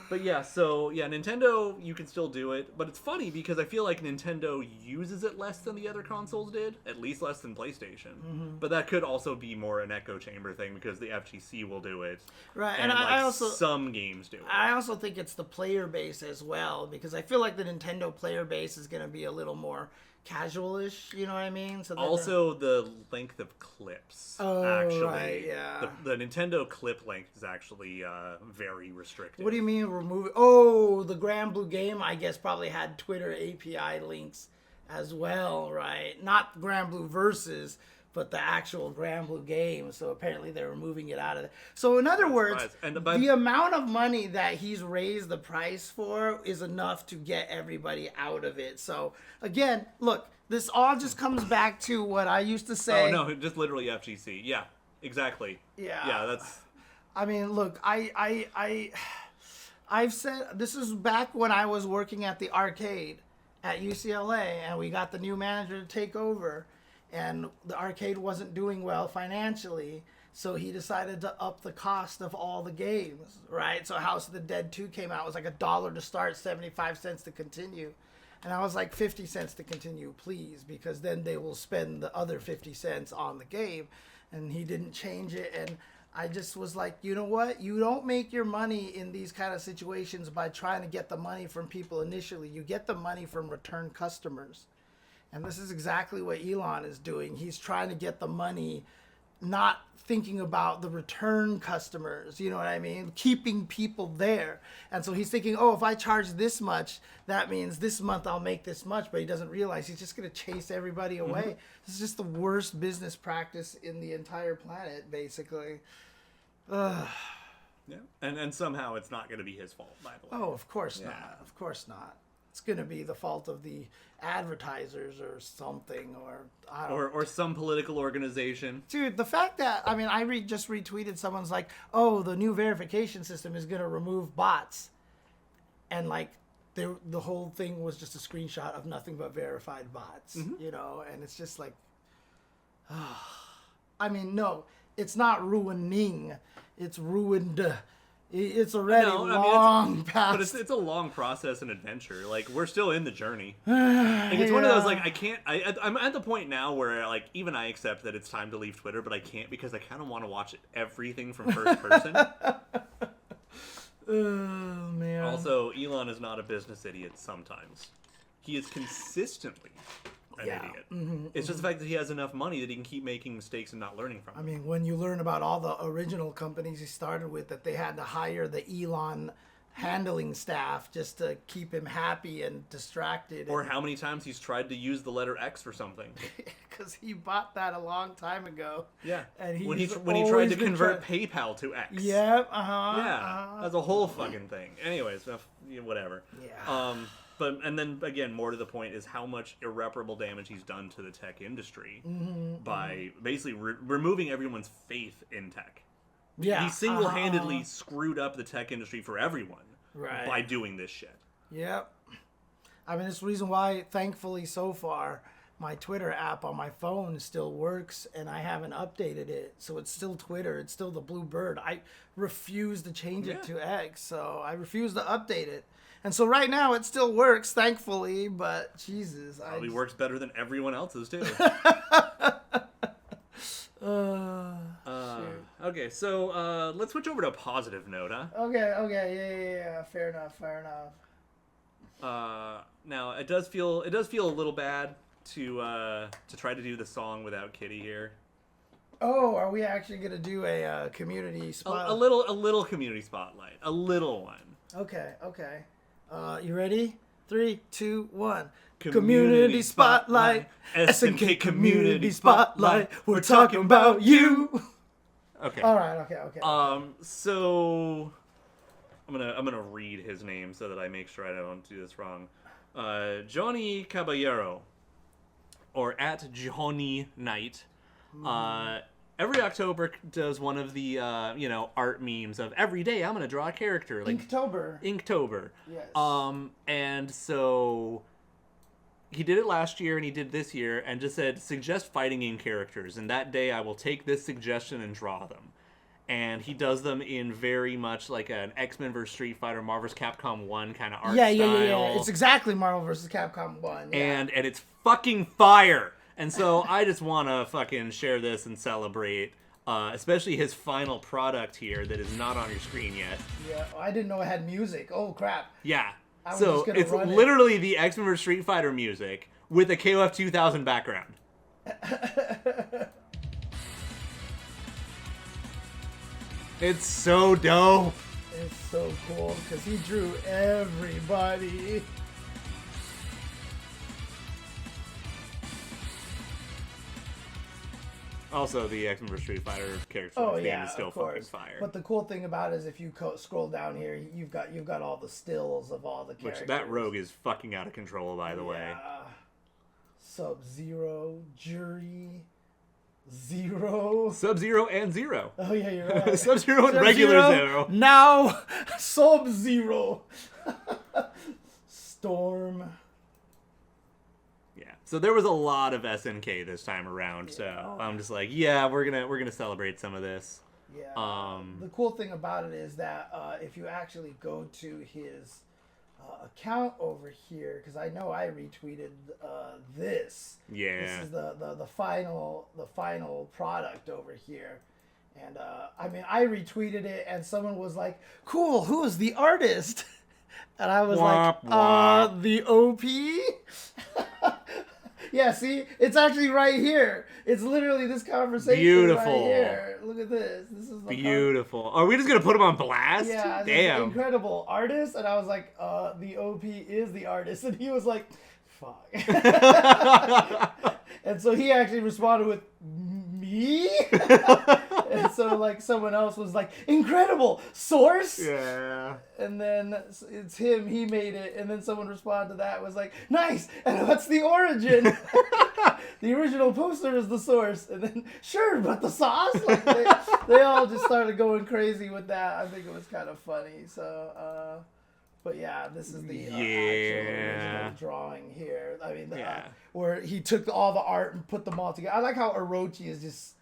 But yeah, so yeah, Nintendo, you can still do it, but it's funny because I feel like Nintendo uses it less than the other consoles did, at least less than PlayStation. Mm-hmm. But that could also be more an echo chamber thing because the FGC will do it, Right, and and I like, also some games do it. I also think it's the player base as well, because I feel like the Nintendo player base is gonna be a little more casual-ish, you know what I mean? So Also, the length of clips. Oh, actually, right, yeah. The Nintendo clip length is actually very restricted. What do you mean remove? Oh, the Grand Blue game, I guess, probably had Twitter API links as well, right? Not Grand Blue Versus, but the actual Grand Blue game. So apparently they're removing it out of it. So in other words, the amount of money that he's raised the price for is enough to get everybody out of it. So again, look, this all just comes back to what I used to say. Oh no, just literally FGC. Yeah, exactly. Yeah. That's. I mean, look, I've said this is back when I was working at the arcade at UCLA, and we got the new manager to take over, and the arcade wasn't doing well financially, so he decided to up the cost of all the games, right? So House of the Dead 2 came out. It was like $1 to start, 75 cents to continue. And I was like, 50 cents to continue, please, because then they will spend the other 50 cents on the game. And he didn't change it, and I just was like, you know what? You don't make your money in these kind of situations by trying to get the money from people initially. You get the money from return customers. And this is exactly what Elon is doing. He's trying to get the money, not thinking about the return customers, you know what I mean? Keeping people there. And so he's thinking, oh, if I charge this much, that means this month I'll make this much. But he doesn't realize he's just going to chase everybody away. Mm-hmm. This is just the worst business practice in the entire planet, basically. Ugh. Yeah, and somehow it's not going to be his fault, by the way. Oh, of course not. Of course not. It's going to be the fault of the advertisers or something, or I don't or some political organization. Dude, the fact that, I mean, I just retweeted someone's like, oh, the new verification system is going to remove bots. And like, the whole thing was just a screenshot of nothing but verified bots, you know? And it's just like, I mean, no, it's not ruining, it's ruined. It's already No, I mean, long past. But it's a long process and adventure. Like, we're still in the journey. Like, it's one of those, like, I'm at the point now where, like, even I accept that it's time to leave Twitter, but I can't because I kind of want to watch everything from first person. Oh, man. Also, Elon is not a business idiot sometimes. He is consistently an idiot. It's just the fact that he has enough money that he can keep making mistakes and not learning from them. I mean, when you learn about all the original companies he started with, that they had to hire the Elon handling staff just to keep him happy and distracted. Or how many times he's tried to use the letter X for something. Because he bought that a long time ago. Yeah. And when he tried to convert PayPal to X. Yep. Yeah. That's a whole fucking thing. Anyways, whatever. Yeah. And then again, more to the point is how much irreparable damage he's done to the tech industry by basically removing everyone's faith in tech. Yeah. He single-handedly screwed up the tech industry for everyone by doing this shit. Yep. I mean, it's the reason why, thankfully, so far, my Twitter app on my phone still works, and I haven't updated it. So it's still Twitter. It's still the blue bird. I refuse to change it to X, so I refuse to update it. And so right now it still works, thankfully, but Jesus. Probably works better than everyone else's, too. Okay, so let's switch over to a positive note, huh? Okay, yeah. Fair enough. Now it does feel a little bad to try to do the song without Kitty here. Oh, are we actually gonna do a community spotlight? A little community spotlight, a little one. Okay. You ready? 3, 2, 1. Community spotlight. SNK community spotlight. We're talking about you. Okay. All right. Okay. So I'm gonna read his name so that I make sure I don't do this wrong. Johnny Caballero, or at Johnny Knight. Every October does one of the art memes of every day I'm gonna draw a character, like Inktober. Yes. And so he did it last year and he did this year and just said suggest fighting game characters, and that day I will take this suggestion and draw them. And he does them in very much like an X-Men vs. Street Fighter, Marvel vs. Capcom 1 kind of art style. Yeah. It's exactly Marvel vs. Capcom 1. Yeah. And it's fucking fire. And so I just want to fucking share this and celebrate, especially his final product here that is not on your screen yet. Yeah, I didn't know it had music. Oh, crap. Yeah. So it's literally the X-Men vs. Street Fighter music with a KOF2000 background. It's so dope. It's so cool because he drew everybody. Also, the X-Men vs. Street Fighter character theme is still fucking fire. But the cool thing about it is if you scroll down here, you've got all the stills of all the characters. Which that rogue is fucking out of control, by the way. Sub-Zero, Jury, Zero. Sub-Zero and Zero. Oh yeah, you're right. Sub-Zero and regular Zero. Now, Sub-Zero. Storm. Yeah. So there was a lot of SNK this time around. So I'm just like, yeah, we're gonna celebrate some of this. Yeah. The cool thing about it is that if you actually go to his account over here, because I know I retweeted this. Yeah. This is the final product over here. And I mean, I retweeted it and someone was like, cool, who is the artist? And I was the OP? Yeah, see? It's actually right here. It's literally this conversation right here. Look at this. This is beautiful. Are we just going to put him on blast? Yeah. Damn. Incredible artist. And I was like, the OP is the artist. And he was like, fuck. And so he actually responded with, me? And so like someone else was like, incredible, source? Yeah. And then it's him, he made it, and then someone responded to that, was like, nice, and what's the origin? The original poster is the source, and then, sure, but the sauce? Like they all just started going crazy with that. I think it was kind of funny, so, but yeah, this is the actual original drawing here. I mean, where he took all the art and put them all together. I like how Orochi is just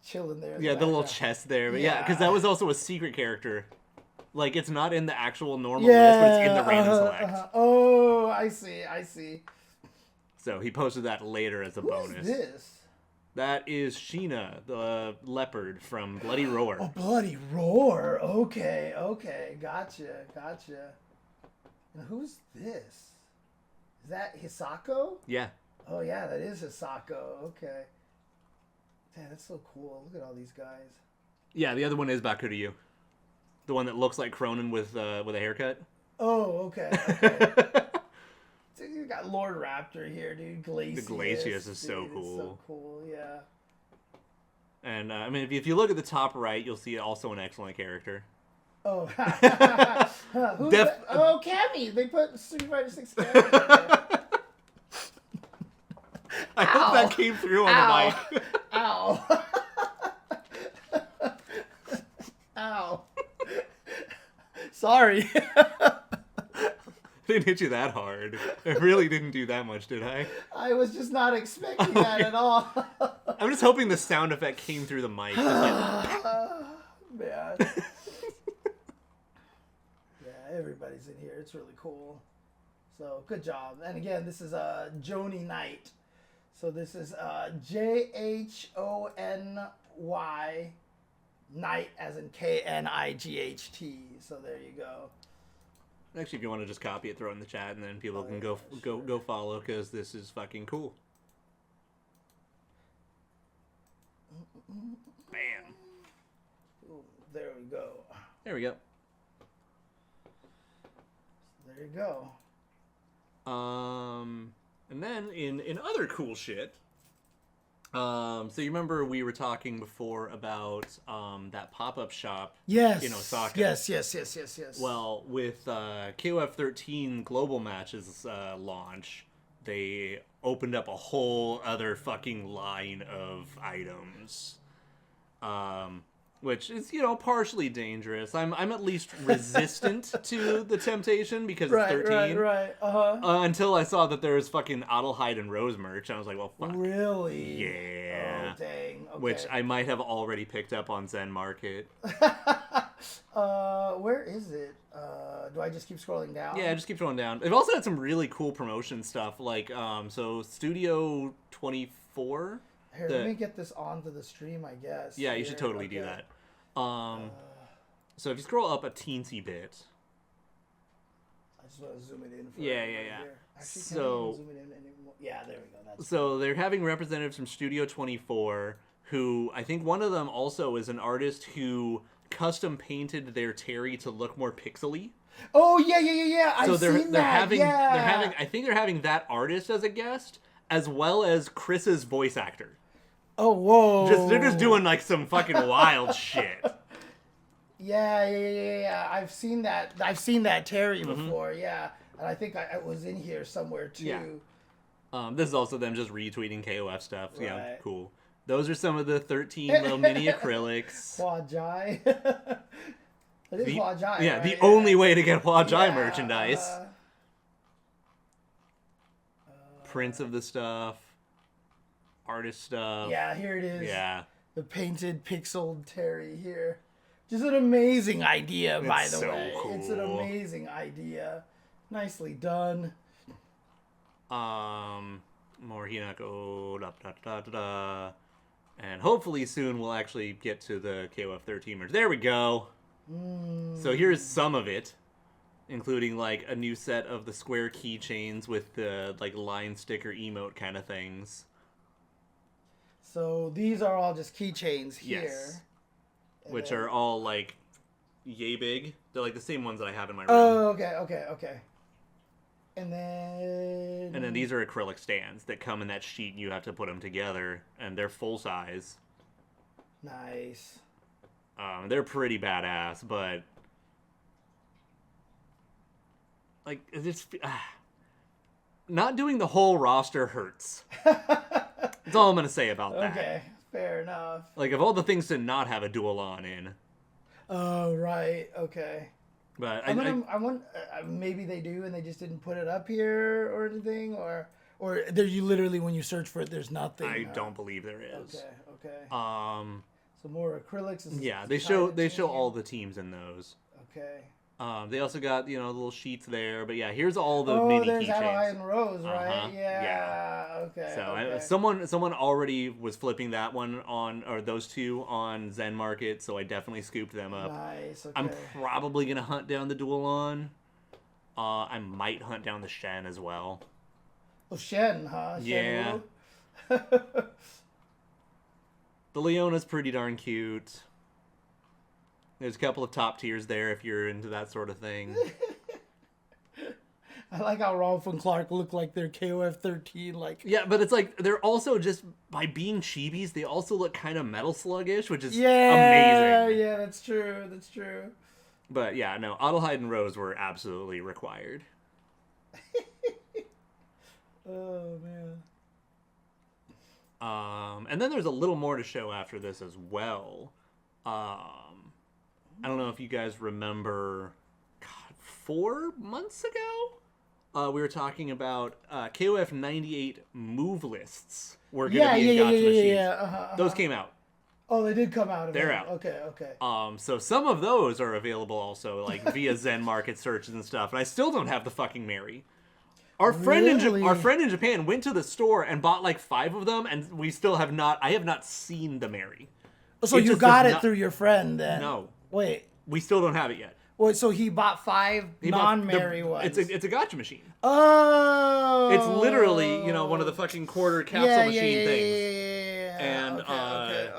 chilling there. Yeah, the little chest there. But yeah, because that was also a secret character Like, it's not in the actual normal list, but it's in the random select. Oh, I see. So he posted that later as a bonus. Who's this? That is Sheena, the leopard from Bloody Roar. Oh, Bloody Roar. Okay. Gotcha. Now, who's this? Is that Hisako? Yeah. Oh, yeah, that is Hisako. Okay. Damn, that's so cool. Look at all these guys. Yeah, the other one is Bakuryu. The one that looks like Cronin with a haircut. Oh, okay. So you got Lord Raptor here, dude. Glacius. The Glacius is so cool. It's so cool, yeah. And, I mean, if you look at the top right, you'll see also an excellent character. Oh, who's that? Oh, Cammy. They put Street Fighter 6 character there. I hope that came through on the mic. Ow. Ow. Sorry. Didn't hit you that hard. I really didn't do that much, did I? I was just not expecting that at all. I'm just hoping the sound effect came through the mic. Man. Yeah, everybody's in here. It's really cool. So, good job. And again, this is Joni Knight. So this is Jhony, Knight as in Knight. So there you go. Actually, if you want to just copy it, throw it in the chat, and then people can go follow, because this is fucking cool. Bam. Ooh, there we go. There we go. There you go. And then in other cool shit, so you remember we were talking before about that pop-up shop Yes. in Osaka. Yes. Well, with KOFXIII Global Matches launch, they opened up a whole other fucking line of items. Which is, partially dangerous. I'm at least resistant to the temptation because it's 13. Right. Until I saw that there was fucking Adelheid and Rose merch, and I was like, well, fuck. Really? Yeah. Oh, dang. Okay. Which I might have already picked up on Zen Market. Where is it? Do I just keep scrolling down? Yeah, just keep scrolling down. They've also had some really cool promotion stuff, like, so Studio 24... Here, let me get this onto the stream, I guess. Yeah, you should totally do that. So if you scroll up a teensy bit. I just want to zoom it in. Yeah. Actually, so, zoom it in anymore? Yeah, there we go. So they're having representatives from Studio 24, who I think one of them also is an artist who custom painted their Terry to look more pixely. Oh yeah. I've seen that. I think they're having that artist as a guest, as well as Chris's voice actor. Oh, whoa. They're just doing like some fucking wild shit. Yeah. I've seen that Terry before, yeah. And I think I was in here somewhere too. Yeah. This is also them just retweeting KOF stuff. Right. Yeah, cool. Those are some of the 13 little mini acrylics. Huajai. It is Huajai. Yeah, right? the only way to get Huajai merchandise. Prints of the stuff. Artist stuff. Yeah, here it is. Yeah. The painted pixeled Terry here. Just an amazing idea, by the way. Cool. It's an amazing idea. Nicely done. More Hinako. And hopefully soon we'll actually get to the KOF13 merch. There we go. So here's some of it, including like a new set of the square keychains with the like line sticker emote kind of things. So these are all just keychains here. Yes. Which are all like yay big. They're like the same ones that I have in my room. Oh, okay. And then these are acrylic stands that come in that sheet and you have to put them together, and they're full size. Nice. They're pretty badass, but like it's not doing the whole roster hurts. That's all I'm gonna say about that. Okay, fair enough. Like, of all the things to not have a dual on in. Oh, right. Okay. But I wonder, maybe they do and they just didn't put it up here or anything, or there you literally, when you search for it, there's nothing. I don't believe there is. Okay. So more acrylics. Yeah, they show all the teams in those. Okay. They also got, little sheets there, but yeah, here's all the Oh, mini there's keychains. Adelaide and Rose, right? Uh-huh. Yeah. Okay. So okay. someone already was flipping that one on, or those two on Zen Market, so I definitely scooped them up. Nice. Okay. I'm probably gonna hunt down the Dualon. I might hunt down the Shen as well. Oh, Chen, huh? Yeah. Wu? The Leona's pretty darn cute. There's a couple of top tiers there if you're into that sort of thing. I like how Rolf and Clark look like they're KOF13. Like, Yeah, but it's like they're also just, by being chibis, they also look kind of Metal Sluggish, which is yeah, amazing. yeah, that's true. That's true. But yeah, no, Adelheid and Rose were absolutely required. Oh man. And then there's a little more to show after this as well. I don't know if you guys remember, 4 months ago, we were talking about KOF98 move lists were going to be in gotcha machines. Yeah. Those came out. Oh, they did come out. They're out. Okay. So some of those are available also, like via Zen Market searches and stuff. And I still don't have the fucking Mary. Our friend in Japan went to the store and bought like 5 of them, and we still have not. I have not seen the Mary. So you got it through your friend then? No. Wait. We still don't have it yet. Wait, so he bought 5 non-Mary ones. It's a gotcha machine. Oh. It's literally, one of the fucking quarter capsule machine things. Yeah. And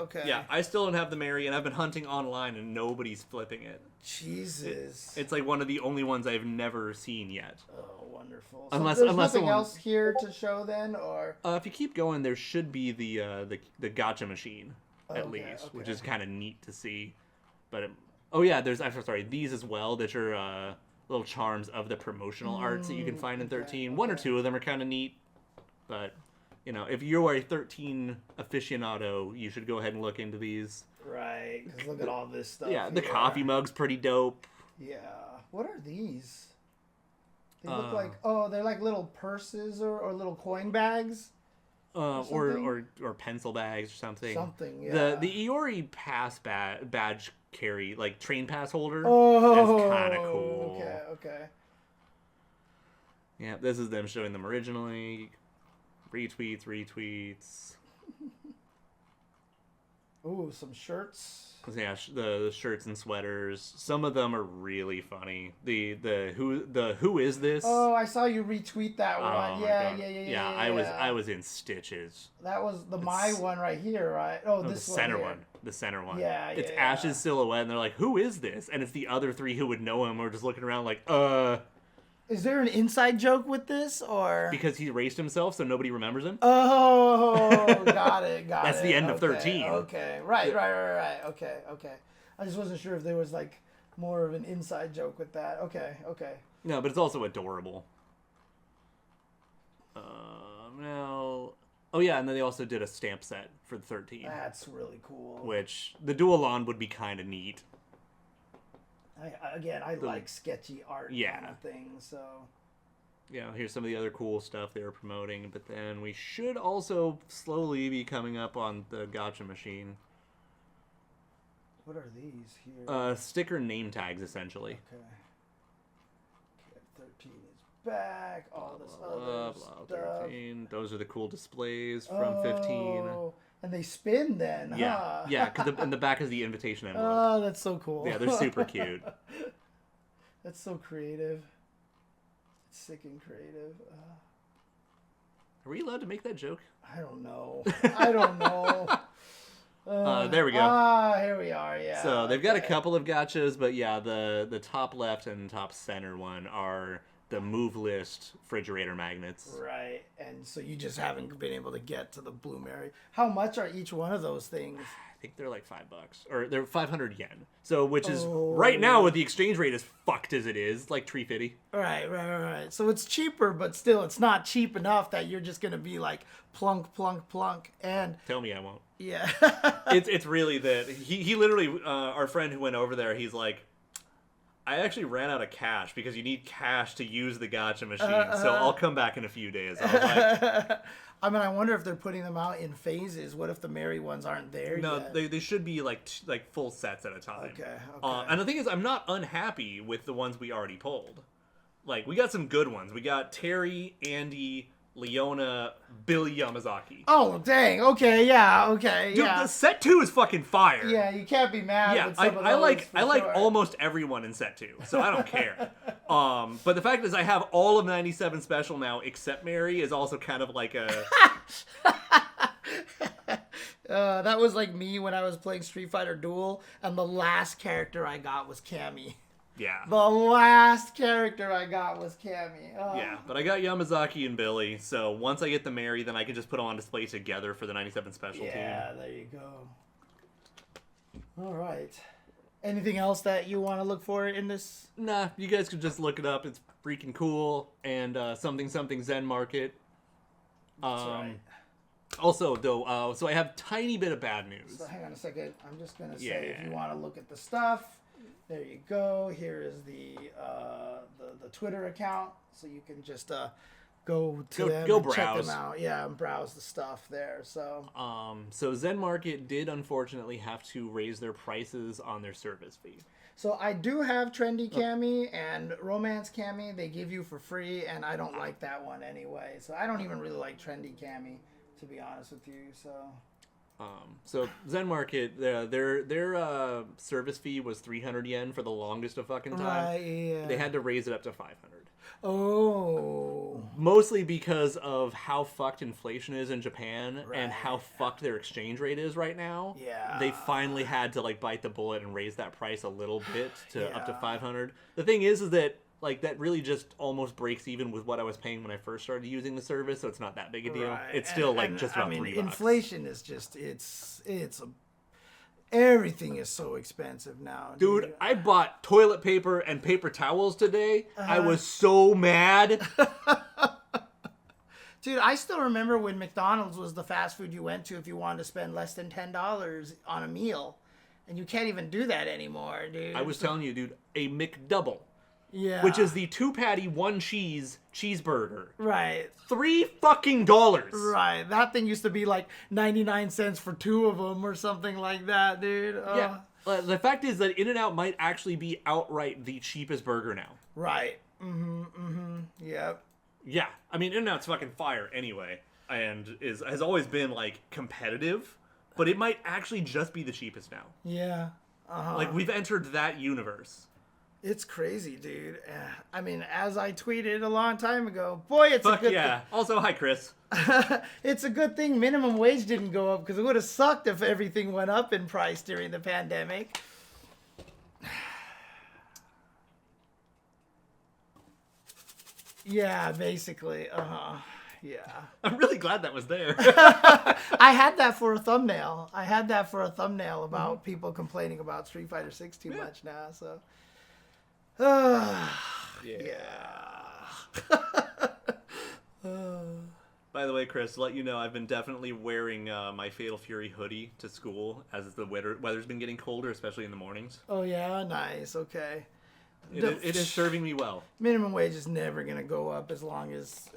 okay. yeah, I still don't have the Mary, and I've been hunting online, and nobody's flipping it. Jesus. It's like one of the only ones I've never seen yet. Oh, wonderful. So there's nothing else here to show then, or? If you keep going, there should be the gotcha machine at least, which is kind of neat to see. But there's these as well that are little charms of the promotional arts that you can find in 13. 1 or 2 of them are kind of neat, but if you're a 13 aficionado, you should go ahead and look into these. Right, because look at all this stuff. Yeah, the coffee mug's pretty dope. Yeah. What are these? They look like, they're like little purses or little coin bags. Or pencil bags or something. Something, yeah. The Iori pass badge carry, like train pass holder, is kind of cool. Okay. Yeah, this is them showing them originally. Retweets. Ooh, some shirts. Yeah, the shirts and sweaters. Some of them are really funny. The who is this? Oh, I saw you retweet that one. Yeah. I was in stitches. That was my one right here, right? Oh, this the center one. The center one. Yeah. It's Ash's silhouette, and they're like, "Who is this?" And it's the other 3 who would know him, or just looking around like, Is there an inside joke with this, or because he erased himself, so nobody remembers him? Oh, got it. That's the end of 13. Okay, right. Okay. I just wasn't sure if there was like more of an inside joke with that. Okay. No, but it's also adorable. And then they also did a stamp set for the 13. That's really cool. Which the Dualon would be kind of neat. I like sketchy art kind of thing, so... Yeah, here's some of the other cool stuff they were promoting, but then we should also slowly be coming up on the gotcha machine. What are these here? Sticker name tags, essentially. Okay. 13 is back, all this other stuff. 13. Those are the cool displays from 15. And they spin then, huh? Yeah, because in the back is the invitation envelope. Oh, that's so cool. Yeah, they're super cute. That's so creative. It's sick and creative. Are we allowed to make that joke? I don't know. There we go. Here we are, yeah. So they've got a couple of gotchas, but yeah, the top left and top center one are the move list refrigerator magnets. Right, and so you just haven't been able to get to the Blue Mary. How much are each one of those things? I think they're like $5, or they're 500 yen. So, which is right now with the exchange rate as fucked as it is, like 350. Right. So it's cheaper, but still, it's not cheap enough that you're just gonna be like plunk, and tell me I won't. Yeah. it's really that he literally our friend who went over there, he's like, I actually ran out of cash because you need cash to use the gacha machine. So I'll come back in a few days. I was like, I mean, I wonder if they're putting them out in phases. What if the Mary ones aren't there no, yet? they should be like full sets at a time. Okay. And the thing is, I'm not unhappy with the ones we already pulled. Like, we got some good ones. We got Terry, Andy, Leona, Billy Yamazaki. Oh, dang. Okay, yeah, okay, Dude, yeah. the set 2 is fucking fire. Yeah, you can't be mad Yeah, with some of I those, like for sure. sure. Almost everyone in set 2, so I don't care. But the fact is, I have all of 97 special now except Mary is also kind of like a. That was like me when I was playing Street Fighter Duel, and the last character I got was Cammy. Yeah. The last character I got was Cammy. Oh. Yeah, but I got Yamazaki and Billy, so once I get the Mary, then I can just put them on display together for the 97 special team. Yeah, there you go. All right. Anything else that you want to look for in this? Nah, you guys could just look it up. It's freaking cool. And something Zen Market. That's right. Also, though, so I have tiny bit of bad news. So hang on a second. I'm just going to say, Yeah. if you want to look at the stuff, there you go. Here is the Twitter account, so you can just go to them go and check browse. them out. Yeah, and browse the stuff there. So So Zen Market did unfortunately have to raise their prices on their service fee. So I do have Trendy Cammy and Romance Cammy. They give you for free, and I don't like that one anyway. So I don't even really like Trendy Cammy, to be honest with you. So Zen Market, their service fee was 300 yen for the longest of fucking time. Right, yeah. They had to raise it up to 500. Oh. Mostly because of how fucked inflation is in Japan Right. and how fucked their exchange rate is right now. Yeah. They finally had to like bite the bullet and raise that price a little bit to up to Yeah. 500. The thing is that like that really just almost breaks even with what I was paying when I first started using the service, so it's not that big a deal. Right. It's still like And, just about I mean, $3. inflation is just everything is so expensive now, Dude, I bought toilet paper and paper towels today. I was so mad. Dude, I still remember when McDonald's was the fast food you went to if you wanted to spend less than $10 on a meal, and you can't even do that anymore, dude. I was telling you, dude, a McDouble. Yeah. Which is the 2-patty, 1 cheese cheeseburger. right. $3 fucking dollars. Right. That thing used to be like 99 cents for 2 of them or something like that, dude. Yeah. The fact is that In-N-Out might actually be outright the cheapest burger now. Right. Yep. Yeah. I mean, In-N-Out's fucking fire anyway, and has always been like competitive, but it might actually just be the cheapest now. Yeah. Like we've entered that universe. It's crazy, dude. I mean, as I tweeted a long time ago, boy, it's a Fuck good yeah. Also, hi Chris. It's a good thing minimum wage didn't go up, because it would have sucked if everything went up in price during the pandemic. Yeah, basically. Yeah. I'm really glad that was there. I had that for a thumbnail. About people complaining about Street Fighter 6 too much now, so. Yeah. By the way, Chris, to let you know, I've been definitely wearing my Fatal Fury hoodie to school as the weather's been getting colder, especially in the mornings. Oh, yeah? Nice. Okay. It is serving me well. Minimum wage is never going to go up as long as...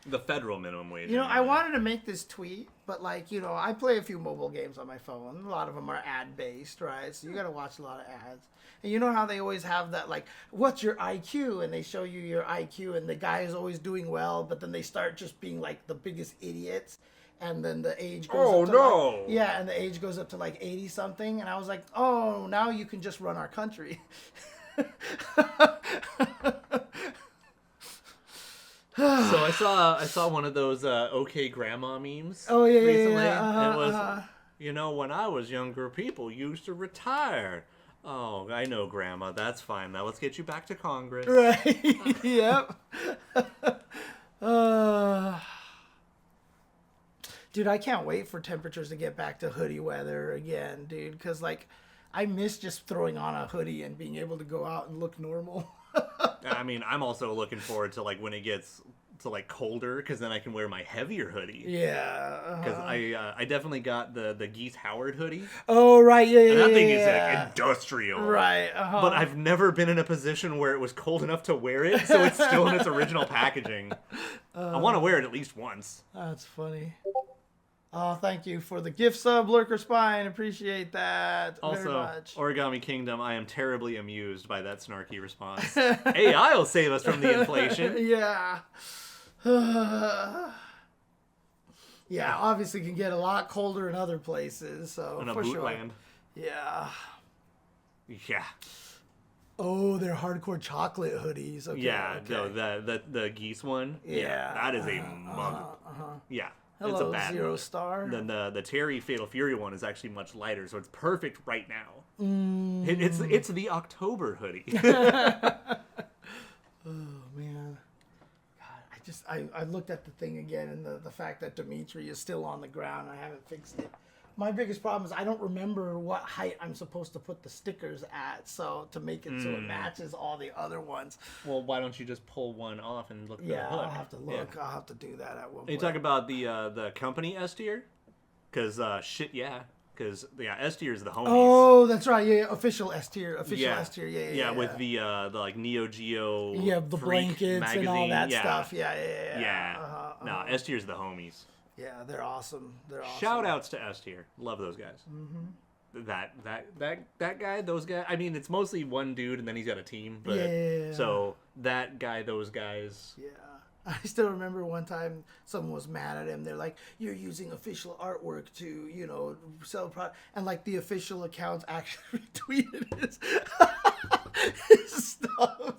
The federal minimum wage. You know, I wanted to make this tweet, but like, you know, I play a few mobile games on my phone. A lot of them are ad-based, right? So you got to watch a lot of ads. And you know how they always have that, like, what's your IQ? And they show you your IQ, and the guy is always doing well, but then they start just being like the biggest idiots. And then the age goes up to like, yeah, and the age goes up to like 80 something. And I was like, oh, now you can just run our country. So I saw one of those OK Grandma memes. Oh yeah, recently. yeah. It was, you know, when I was younger, people used to retire. Oh, I know, Grandma. That's fine. Now let's get you back to Congress. Right. Yep. Dude, I can't wait for temperatures to get back to hoodie weather again, dude. Because, like, I miss just throwing on a hoodie and being able to go out and look normal. I mean, I'm also looking forward to, like, when it gets to like colder, because then I can wear my heavier hoodie. Yeah. Because I definitely got the Geese Howard hoodie. Oh, right. Yeah, And that thing yeah. is like industrial. Right. But I've never been in a position where it was cold enough to wear it, so it's still in its original packaging. I want to wear it at least once. That's funny. Oh, thank you for the gift sub, Lurker Spine. Appreciate that very Also, much. Origami Kingdom, I am terribly amused by that snarky response. AI will save us from the inflation. Yeah. Yeah, obviously can get a lot colder in other places, so In a for sure. bootland. Yeah. Yeah. Oh, they're hardcore chocolate hoodies. Okay, Yeah, okay. no, the geese one. Yeah. That is a mug. Yeah. It's Hello, a bad Zero one. Star. Then the Terry Fatal Fury one is actually much lighter, so it's perfect right now. Mm. It's the October hoodie. Oh man, God, I looked at the thing again, and the fact that Dimitri is still on the ground, I haven't fixed it. My biggest problem is I don't remember what height I'm supposed to put the stickers at, so to make it so it matches all the other ones. Well, why don't you just pull one off and look at Yeah, the hood? I'll have to look. Yeah. I'll have to do that at one point. You talk about the company S tier? Because shit, yeah. Because S tier is the homies. Oh, that's right. Yeah, official S tier. Official S tier. Yeah. With the like Neo Geo. Yeah, the Freak blankets magazine. and all that Yeah. stuff. Yeah. No, S tier is the homies. Yeah, they're awesome. They're awesome. Shout outs to S tier. Love those guys. That guy, those guys. I mean, it's mostly one dude, and then he's got a team. But Yeah. So that guy, those guys. Yeah. I still remember one time someone was mad at him. They're like, "You're using official artwork to, sell product," and like the official accounts actually retweeted his stuff.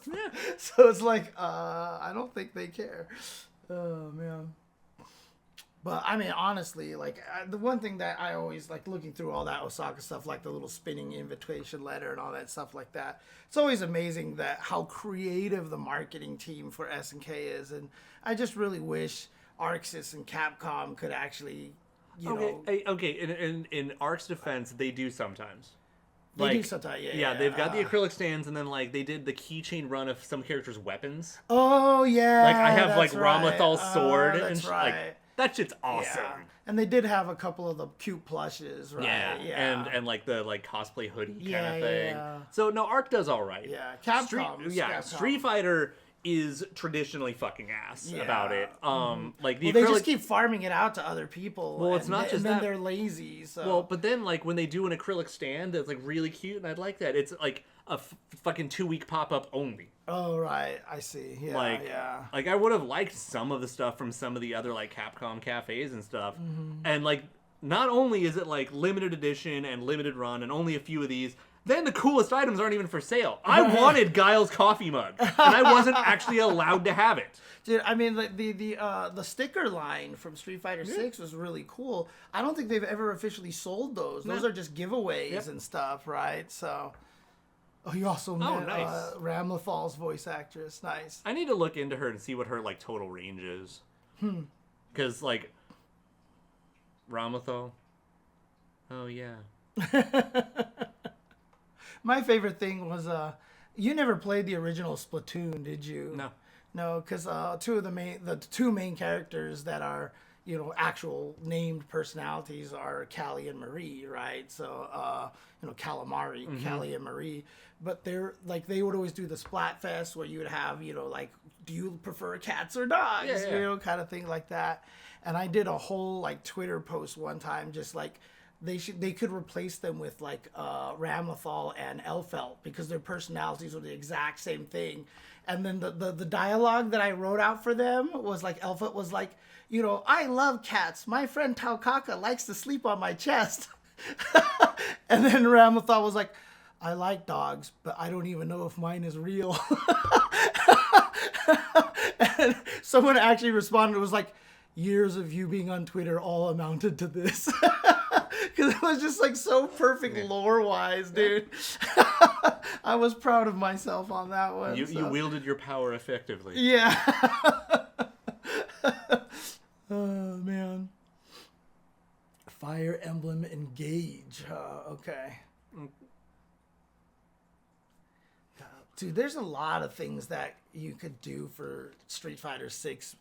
So it's like, I don't think they care. Oh man. But I mean, honestly, like the one thing that I always like looking through all that Osaka stuff, like the little spinning invitation letter and all that stuff like that. It's always amazing that how creative the marketing team for SNK is, and I just really wish Arxis and Capcom could actually, Okay. In Ark's defense, they do sometimes. They do sometimes, yeah. They've got the acrylic stands, and then like they did the keychain run of some characters' weapons. Oh yeah. Like I have that's like right. Ramathal's sword That's and right. like that shit's awesome. Yeah. And they did have a couple of the cute plushes, right? Yeah. And like the cosplay hoodie kind of thing. Yeah. So no, Arc does all right. Yeah, Capcom. Street Fighter is traditionally fucking ass about it. Like the they acrylic, just keep farming it out to other people. Well, it's not just and then that. they're lazy. So. Well, but then like when they do an acrylic stand that's like really cute, and I'd like that. It's like a fucking 2-week pop up only. Oh right, I see. Yeah, Like I would have liked some of the stuff from some of the other like Capcom cafes and stuff, and like not only is it like limited edition and limited run and only a few of these. Then the coolest items aren't even for sale. I wanted Guile's coffee mug, and I wasn't actually allowed to have it. Dude, I mean, the sticker line from Street Fighter VI was really cool. I don't think they've ever officially sold those. Those are just giveaways and stuff, right? So, you also met nice. Ramlethal's voice actress. Nice. I need to look into her and see what her like total range is. Because like Ramlethal. Oh yeah. My favorite thing was you never played the original Splatoon, did you? No, because the two main characters that are actual named personalities are Callie and Marie, right? So Calamari, Callie and Marie, but they're like they would always do the Splatfest where you would have like do you prefer cats or dogs, kind of thing like that. And I did a whole like Twitter post one time just like. They could replace them with like Ramlethal and Elfelt because their personalities were the exact same thing. And then the dialogue that I wrote out for them was like Elfelt was like, I love cats. My friend Taukaka likes to sleep on my chest. And then Ramlethal was like, I like dogs, but I don't even know if mine is real. And someone actually responded, it was like, years of you being on Twitter all amounted to this. Because it was just like so perfect lore-wise, dude. I was proud of myself on that one. You wielded your power effectively. Yeah. Oh, man. Fire Emblem Engage. Okay. Dude, there's a lot of things that you could do for Street Fighter 6.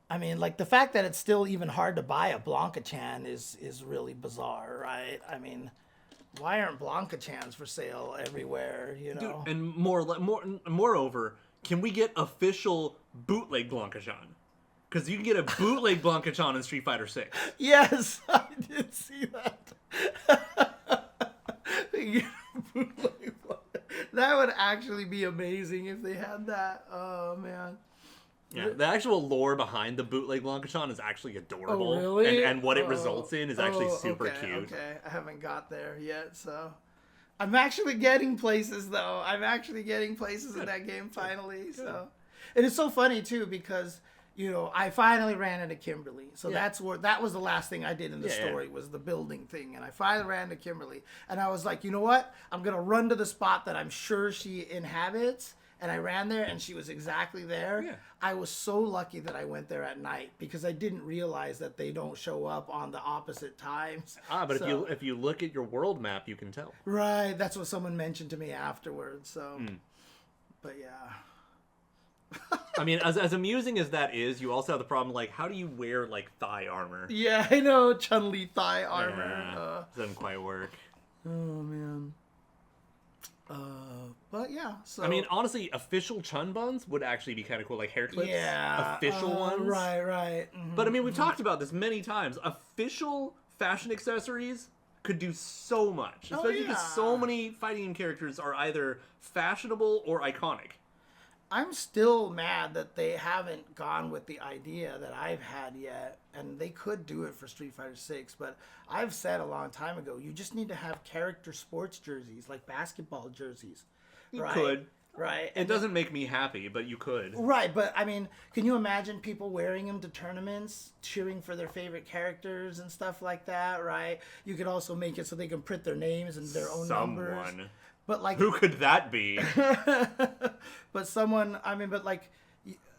I mean, like the fact that it's still even hard to buy a Blanca-chan is really bizarre, right? I mean, why aren't Blanca-chans for sale everywhere, you know? Dude, and moreover, can we get official bootleg Blanca-chan? Because you can get a bootleg Blanca-chan in Street Fighter 6. Yes, I did see that. That would actually be amazing if they had that. Oh, man. Yeah, the actual lore behind the bootleg Blanca-chan is actually adorable. Oh, really? And what it results in is actually super cute. Okay, I haven't got there yet, so... I'm actually getting places, though. I'm actually getting places in that game, finally, so... And it's so funny, too, because, you know, I finally ran into Kimberly. So that was the last thing I did in the story, was the building thing. And I finally ran into Kimberly. And I was like, you know what? I'm going to run to the spot that I'm sure she inhabits. And I ran there, and she was exactly there. Yeah. I was so lucky that I went there at night because I didn't realize that they don't show up on the opposite times. But if you look at your world map, you can tell. Right, that's what someone mentioned to me afterwards. So, but yeah. I mean, as amusing as that is, you also have the problem, like, how do you wear, like, thigh armor? Yeah, I know, Chun-Li thigh armor. Yeah, doesn't quite work. Oh, man. But yeah, so... I mean, honestly, official Chun buns would actually be kind of cool, like hair clips. Yeah. Official ones. Right. Mm-hmm. But I mean, we've talked about this many times. Official fashion accessories could do so much. Especially because so many fighting game characters are either fashionable or iconic. I'm still mad that they haven't gone with the idea that I've had yet, and they could do it for Street Fighter 6, but I've said a long time ago, you just need to have character sports jerseys, like basketball jerseys. You could. Right. It doesn't make me happy, but you could. Right, but I mean, can you imagine people wearing them to tournaments, cheering for their favorite characters and stuff like that, right? You could also make it so they can print their names and their own numbers. But like, who could that be? But someone, I mean, but like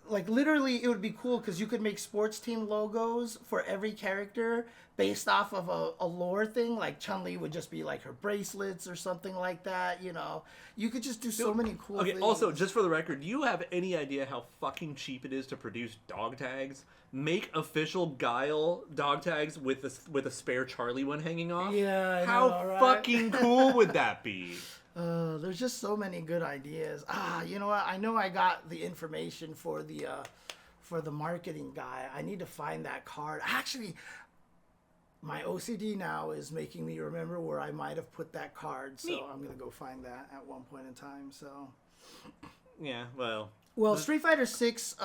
literally, it would be cool because you could make sports team logos for every character based off of a lore thing. Like Chun-Li would just be like her bracelets or something like that. You know, you could just do so many cool things. Also, just for the record, do you have any idea how fucking cheap it is to produce dog tags? Make official Guile dog tags with a spare Charlie one hanging off. Yeah, I how know, right? fucking cool would that be? There's just so many good ideas. You know what? I know I got the information for the marketing guy. I need to find that card. Actually, my OCD now is making me remember where I might have put that card. So I'm going to go find that at one point in time. So, yeah, well, Street Fighter 6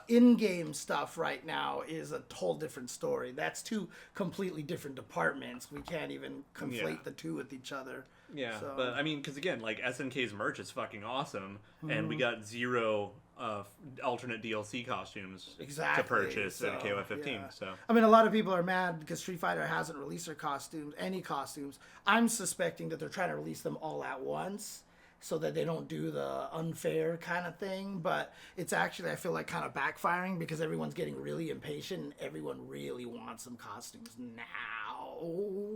in-game stuff right now is a whole different story. That's two completely different departments. We can't even conflate the two with each other. Yeah, so. But I mean, because again, like SNK's merch is fucking awesome, and we got 0 alternate DLC costumes to purchase in KOFXIII. Yeah. So I mean, a lot of people are mad because Street Fighter hasn't released their any costumes. I'm suspecting that they're trying to release them all at once, so that they don't do the unfair kind of thing. But it's actually, I feel like, kind of backfiring because everyone's getting really impatient and everyone really wants some costumes now.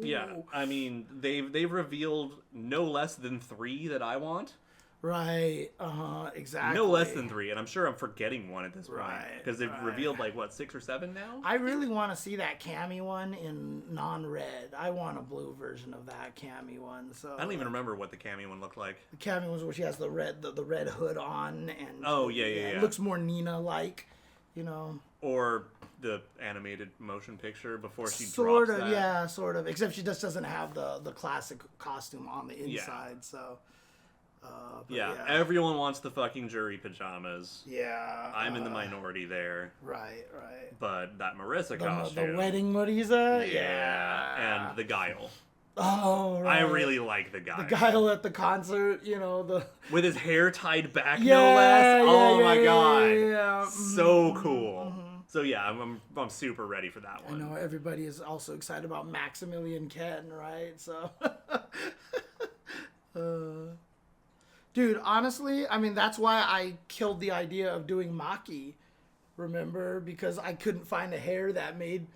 Yeah, I mean, they've revealed no less than 3 that I want. Right, exactly. No less than 3, and I'm sure I'm forgetting one at this point. Right. Because they've revealed, like, what, 6 or 7 now? I really want to see that Cammy one in non-red. I want a blue version of that Cammy one. So I don't even remember what the Cammy one looked like. The Cammy one where she has the red hood on. And yeah. It looks more Nina-like, you know. Or the animated motion picture before she sort drops of, that. Yeah, sort of. Except she just doesn't have the classic costume on the inside, so... Yeah, everyone wants the fucking jury pajamas. Yeah. I'm in the minority there. Right. But that Marissa costume. The wedding Marisa? Yeah. And the Guile. Oh, right. I really like the Guile. The Guile at the concert, you know, with his hair tied back, no less. Oh my god. Yeah. So cool. Mm-hmm. So yeah, I'm super ready for that one. I know everybody is also excited about Maximilian Ken, right? So... Dude, honestly, I mean, that's why I killed the idea of doing Maki, remember? Because I couldn't find a hair that made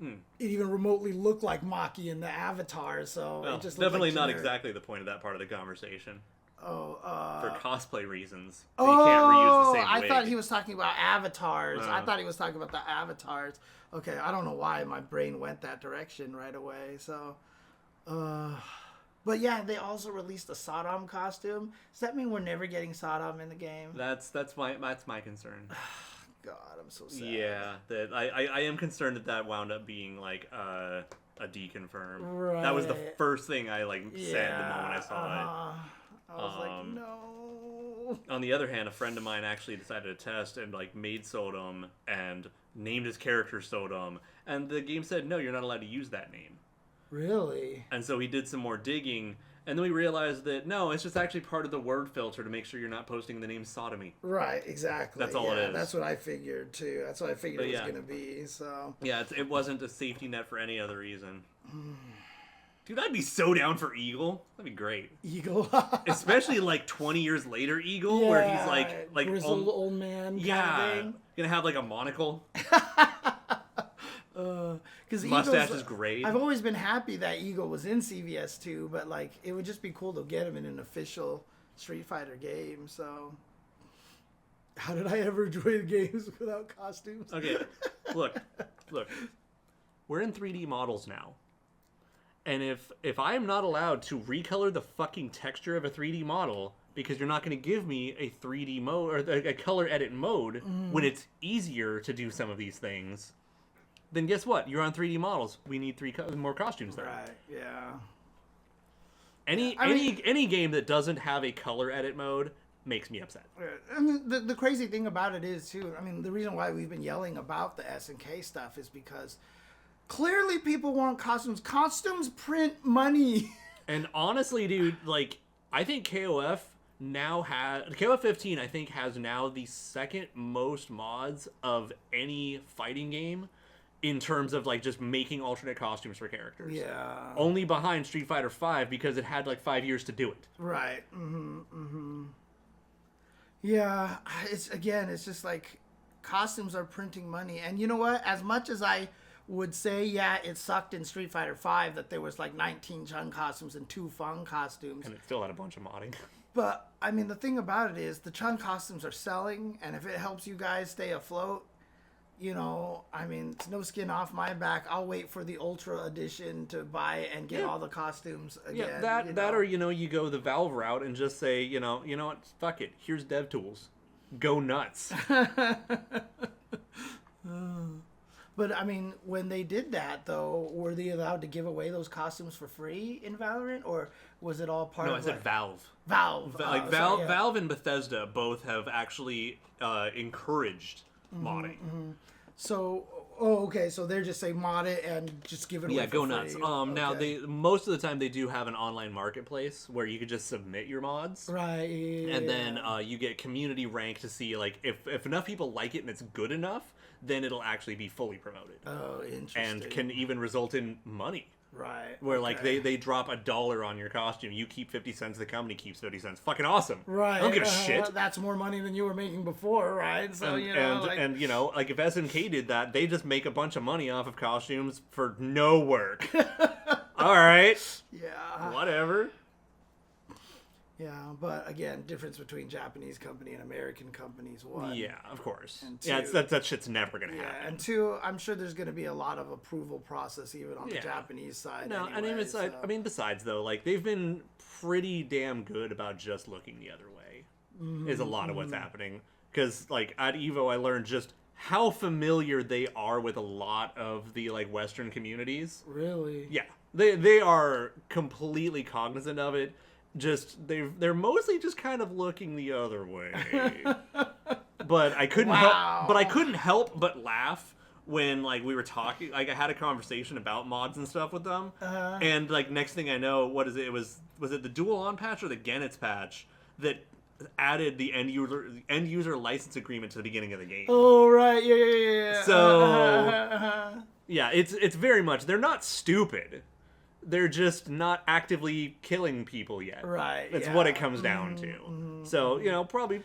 it even remotely look like Maki in the avatar, so it just definitely like not exactly the point of that part of the conversation. For cosplay reasons. You can't reuse the same wig. I thought he was talking about avatars. I thought he was talking about the avatars. Okay, I don't know why my brain went that direction right away. So, but yeah, they also released a Saddam costume. Does that mean we're never getting Saddam in the game? That's my concern. God, I'm so sad. Yeah, that I am concerned that wound up being like a deconfirm. Right. That was the first thing I said the moment I saw it. I was like, no. On the other hand, a friend of mine actually decided to test and made Sodom and named his character Sodom, and the game said no, you're not allowed to use that name. Really? And so he did some more digging, and then we realized that no, it's just actually part of the word filter to make sure you're not posting the name sodomy. Right, exactly. That's all it is. That's what I figured too. That's what I figured it was going to be. So yeah, it wasn't a safety net for any other reason. Dude, I'd be so down for Eagle. That'd be great. Eagle, especially 20 years later, Eagle, where he's like grizzled old man. Yeah, gonna have a monocle. Because mustache is great. I've always been happy that Eagle was in CVS 2, but it would just be cool to get him in an official Street Fighter game. So, how did I ever enjoy the games without costumes? Okay, look, we're in 3D models now. And if I am not allowed to recolor the fucking texture of a 3D model because you're not going to give me a 3D mode or a color edit mode when it's easier to do some of these things, then guess what? You're on 3D models. We need more costumes there. Right. Yeah. Any game that doesn't have a color edit mode makes me upset. I mean, the crazy thing about it is too. I mean, the reason why we've been yelling about the SNK stuff is because clearly people want costumes. Costumes print money. And honestly, dude, I think KOF15 I think has now the second most mods of any fighting game in terms of just making alternate costumes for characters. Yeah. Only behind Street Fighter V because it had 5 years to do it. Right. Yeah, it's just costumes are printing money. And you know what? As much as I would say, yeah, it sucked in Street Fighter V that there was 19 Chun costumes and 2 Feng costumes. And it still had a bunch of modding. But, I mean, the thing about it is the Chun costumes are selling, and if it helps you guys stay afloat, it's no skin off my back. I'll wait for the Ultra Edition to buy and get all the costumes again. Yeah, that or, you go the Valve route and just say, you know what, fuck it, here's dev tools. Go nuts. But, I mean, when they did that, though, were they allowed to give away those costumes for free in Valorant? Or was it all part of... No, I said Valve. Valve. Valve and Bethesda both have actually encouraged modding. So, okay, so they're just saying mod it and just give it away for go free. nuts. Now, most of the time they do have an online marketplace where you could just submit your mods. Right. And then you get community rank to see, if enough people like it and it's good enough, then it'll actually be fully promoted. Oh, interesting. And can even result in money. Right. Where they drop $1 on your costume, you keep 50 cents, the company keeps 50 cents. Fucking awesome. Right. I don't give a shit. That's more money than you were making before, right? So if SNK did that, they just make a bunch of money off of costumes for no work. All right. Yeah. Whatever. Yeah, but again, difference between Japanese company and American companies. One. Yeah, of course. And two, yeah, that shit's never gonna happen. And two, I'm sure there's gonna be a lot of approval process even on the Japanese side. No, anyway, besides though, they've been pretty damn good about just looking the other way. Is a lot of what's happening. Because at Evo, I learned just how familiar they are with a lot of the Western communities. Really? Yeah, they are completely cognizant of it. Just they're mostly just kind of looking the other way. But I couldn't help but laugh when we were talking. I had a conversation about mods and stuff with them, and next thing I know, what is it? Was it the Dual On patch or the Genets patch that added the end user license agreement to the beginning of the game? Oh right, yeah. So yeah, it's very much, they're not stupid. They're just not actively killing people yet. Right. That's what it comes down to. So, probably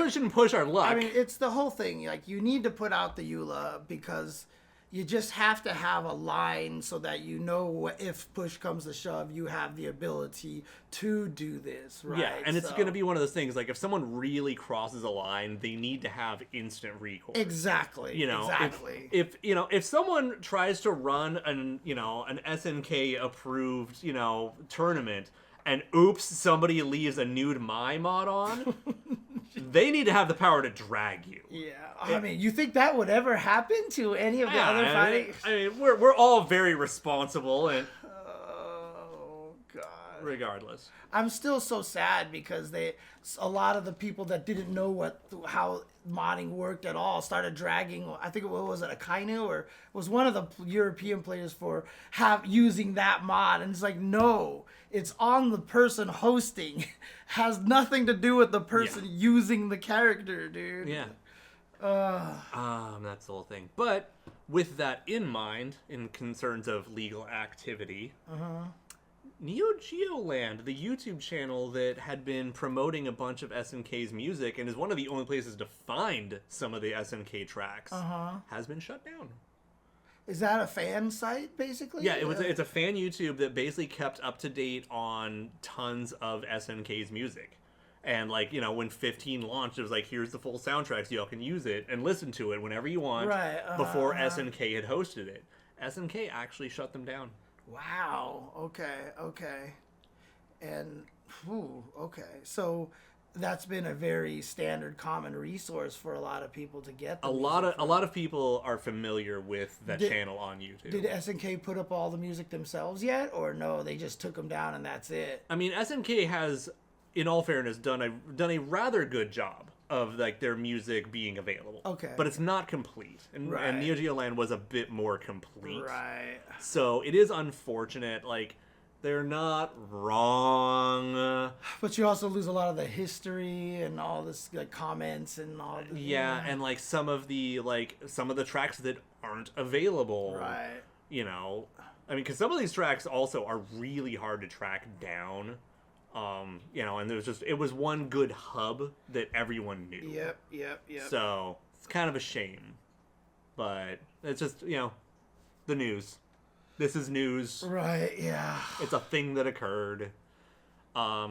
shouldn't push our luck. I mean, it's the whole thing. You need to put out the EULA because you just have to have a line so that you know if push comes to shove, you have the ability to do this, right? Yeah, and it's going to be one of those things, like, if someone really crosses a line, they need to have instant recourse. Exactly. You know, exactly. if someone tries to run an SNK approved, tournament, and oops, somebody leaves a nude my mod on, they need to have the power to drag you. Yeah, I mean, you think that would ever happen to any of the other fighting? I mean, we're all very responsible, and oh god. regardless, I'm still so sad because a lot of the people that didn't know how modding worked at all started dragging. I think what was it, Akainu, or it was one of the European players for using that mod, and it's like, no, it's on the person hosting. Has nothing to do with the person using the character, dude. Yeah. That's the whole thing. But with that in mind, in concerns of legal activity, Neo Geo Land, the YouTube channel that had been promoting a bunch of SNK's music and is one of the only places to find some of the SNK tracks, has been shut down. Is that a fan site, basically? Yeah, it's a fan YouTube that basically kept up to date on tons of SNK's music. And, like, when 15 launched, it was like, here's the full soundtrack so y'all can use it and listen to it whenever you want, before SNK had hosted it. SNK actually shut them down. Wow. Okay. And, okay. So that's been a very standard, common resource for a lot of people to get. A lot of people are familiar with that channel on YouTube. Did SNK put up all the music themselves yet, or no? They just took them down and that's it. I mean, SNK has, in all fairness, done a rather good job of, like, their music being available. Okay. But it's not complete, and Neo Geo Land was a bit more complete. Right. So it is unfortunate. Like, they're not wrong. But you also lose a lot of the history and all this, like, comments and all this. Yeah, and, like, some of the tracks that aren't available. Right. I mean, because some of these tracks also are really hard to track down. And it was one good hub that everyone knew. Yep. So it's kind of a shame. But it's just, the news. This is news. Right, yeah. It's a thing that occurred. I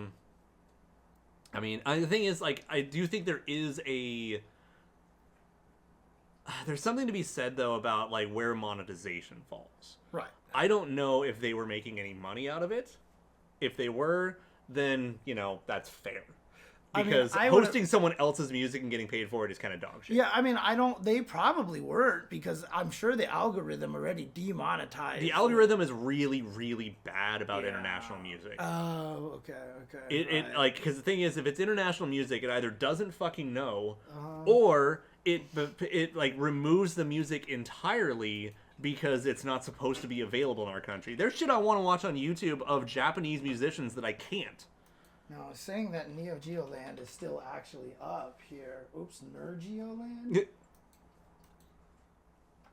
mean, the thing is, like, I do think there's something to be said, though, about, like, where monetization falls. Right. I don't know if they were making any money out of it. If they were, then, that's fair. Because hosting someone else's music and getting paid for it is kind of dog shit. Yeah, I mean, they probably weren't, because I'm sure the algorithm already demonetized. The algorithm is really, really bad about international music. Oh, okay. Because the thing is, if it's international music, it either doesn't fucking know, or it like removes the music entirely because it's not supposed to be available in our country. There's shit I want to watch on YouTube of Japanese musicians that I can't. No, saying that Neo Geo Land is still actually up here. Oops, Nergeo Land?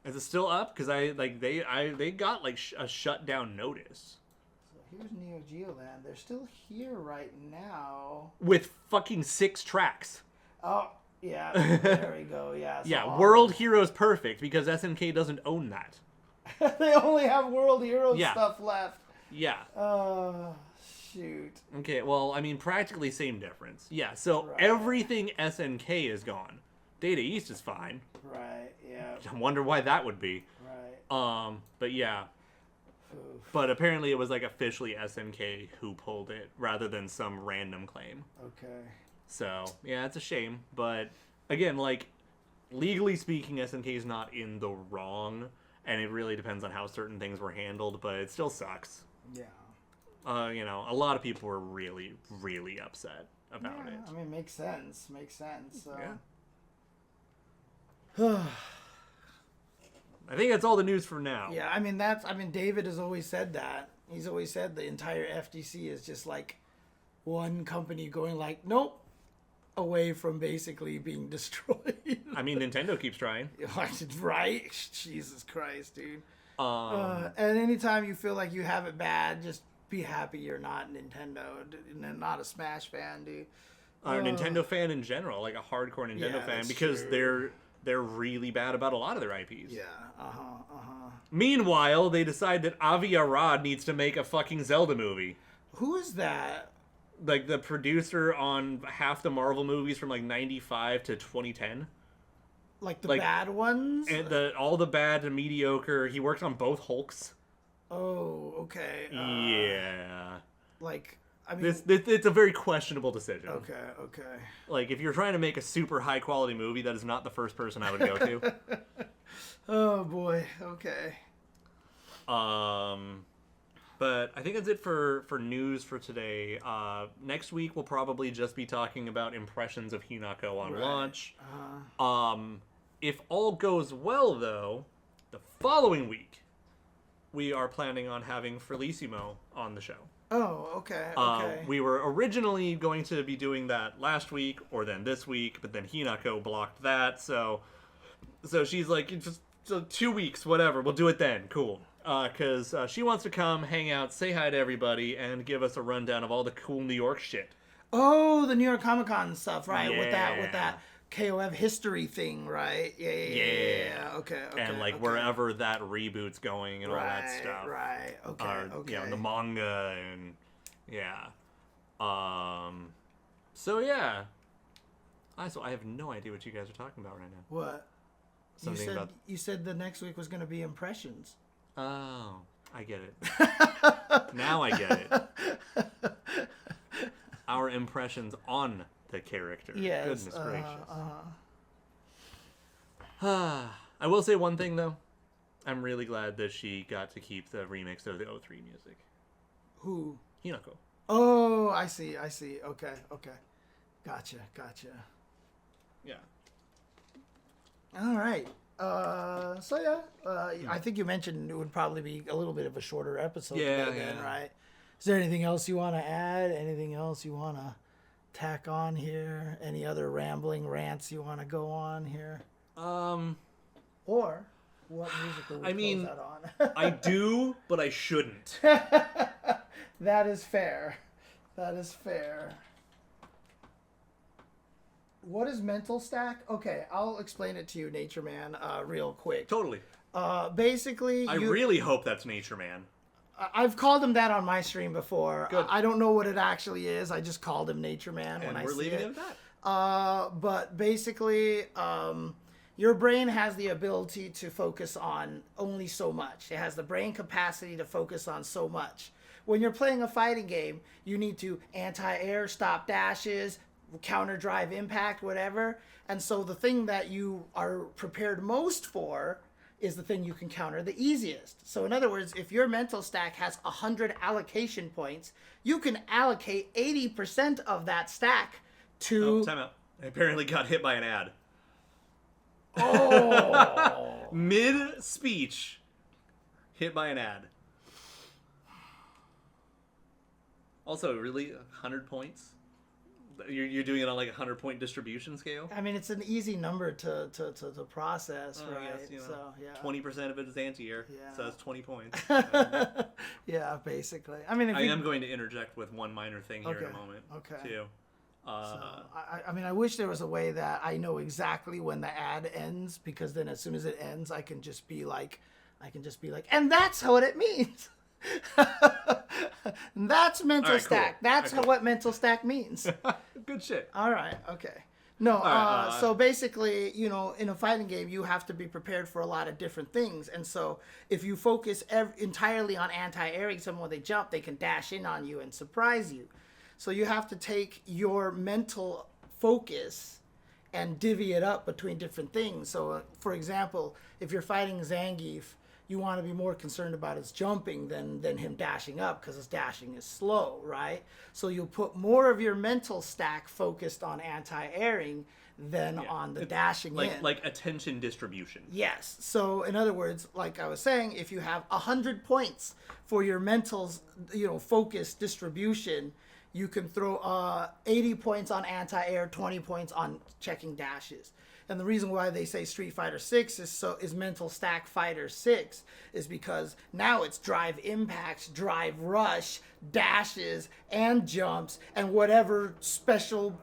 Is it still up? Because they got like a shutdown notice. So here's Neo Geo Land. They're still here right now. With fucking 6 tracks. Oh, yeah. There we go. Yeah. So yeah, World Heroes Perfect, because SNK doesn't own that. They only have World Heroes stuff left. Yeah. Shoot. Okay, well, I mean, practically same difference. Yeah, so everything SNK is gone. Data East is fine. Right, yeah. I wonder why that would be. Right. But yeah. Oof. But apparently it was, like, officially SNK who pulled it, rather than some random claim. Okay. So, yeah, it's a shame. But, again, like, legally speaking, SNK is not in the wrong, and it really depends on how certain things were handled, but it still sucks. Yeah. A lot of people were really, really upset about it. I mean, makes sense. So. Yeah. I think that's all the news for now. Yeah, I mean, David has always said that. He's always said the entire FGC is just like one company going like, nope, away from basically being destroyed. I mean, Nintendo keeps trying. Right? Jesus Christ, dude. And anytime you feel like you have it bad, just be happy you're not Nintendo, not a Smash fan, dude. A Nintendo fan in general, like a hardcore Nintendo fan, because they're they're really bad about a lot of their IPs. Yeah. Meanwhile, they decide that Avi Arad needs to make a fucking Zelda movie. Who is that? Like the producer on half the Marvel movies from like 95 to 2010. Like the bad ones? And all the bad and mediocre. He worked on both Hulks. Oh, okay. Yeah. Like, I mean... It's a very questionable decision. Okay. Like, if you're trying to make a super high-quality movie, that is not the first person I would go to. Oh, boy. Okay. But I think that's it for news for today. Next week, we'll probably just be talking about impressions of Hinako on launch. If all goes well, though, the following week, we are planning on having Felicimo on the show. Oh, okay. We were originally going to be doing that last week, or then this week, but then Hinako blocked that, so she's like, just 2 weeks, whatever, we'll do it then, cool. Because she wants to come, hang out, say hi to everybody, and give us a rundown of all the cool New York shit. Oh, the New York Comic Con stuff, right? Yeah. With that KOF history thing, right? Yeah. Okay. And like wherever that reboot's going and all that stuff. Right. Okay. Yeah, the manga and yeah. So yeah. I have no idea what you guys are talking about right now. What? You said the next week was going to be impressions. Oh, I get it. Now I get it. Our impressions on the character. Yes. Goodness gracious. I will say one thing, though. I'm really glad that she got to keep the remix of the 03 music. Who? Hinako. Oh, I see. Okay. Gotcha. Yeah. All right. I think you mentioned it would probably be a little bit of a shorter episode. Then, right? Is there anything else you want to add? Anything else you want to tack on here? Any other rambling rants you want to go on here? Or what music will we close that on? I do, but I shouldn't. That is fair. What is mental stack? Okay, I'll explain it to you, Nature Man, real quick. Totally. Basically, I really hope that's Nature Man. I've called him that on my stream before. Good. I don't know what it actually is. I just called him Nature Man when I see it. And we're leaving it at that. But basically, your brain has the ability to focus on only so much. It has the brain capacity to focus on so much. When you're playing a fighting game, you need to anti-air, stop dashes, counter drive impact, whatever. And so the thing that you are prepared most for is the thing you can counter the easiest. So in other words, if your mental stack has 100 allocation points, you can allocate 80% of that stack to... Oh, time out. I apparently got hit by an ad. Oh! Mid-speech, hit by an ad. Also, really, 100 points? You're doing it on like a 100-point distribution scale? I mean, it's an easy number to process, right? I guess, so, yeah. 20% of it is anti-air, so that's 20 points. Yeah, basically. I mean, I am going to interject with one minor thing here in a moment, too. I mean, I wish there was a way that I know exactly when the ad ends, because then as soon as it ends, I can just be like, and that's what it means. That's mental stack. Cool. That's what mental stack means. Good shit. All right. Okay. No. So basically, in a fighting game, you have to be prepared for a lot of different things. And so if you focus entirely on anti-airing someone when they jump, they can dash in on you and surprise you. So you have to take your mental focus and divvy it up between different things. So, for example, if you're fighting Zangief, you want to be more concerned about his jumping than him dashing up, because his dashing is slow, right? So you'll put more of your mental stack focused on anti-airing than on the dashing in. Like attention distribution. Yes. So in other words, like I was saying, if you have 100 points for your mental, focus distribution, you can throw 80 points on anti-air, 20 points on checking dashes. And the reason why they say Street Fighter 6 is Mental Stack Fighter 6 is because now it's drive impacts, drive rush, dashes, and jumps, and whatever special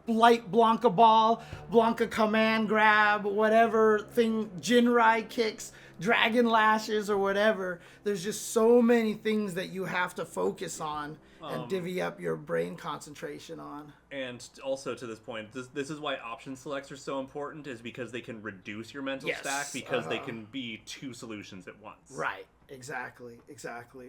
light Blanca ball, Blanca command grab, whatever thing, Jinrai kicks, dragon lashes, or whatever. There's just so many things that you have to focus on and divvy up your brain concentration on. And also to this point, this is why option selects are so important, is because they can reduce your mental stack, because they can be 2 solutions at once. Right. Exactly.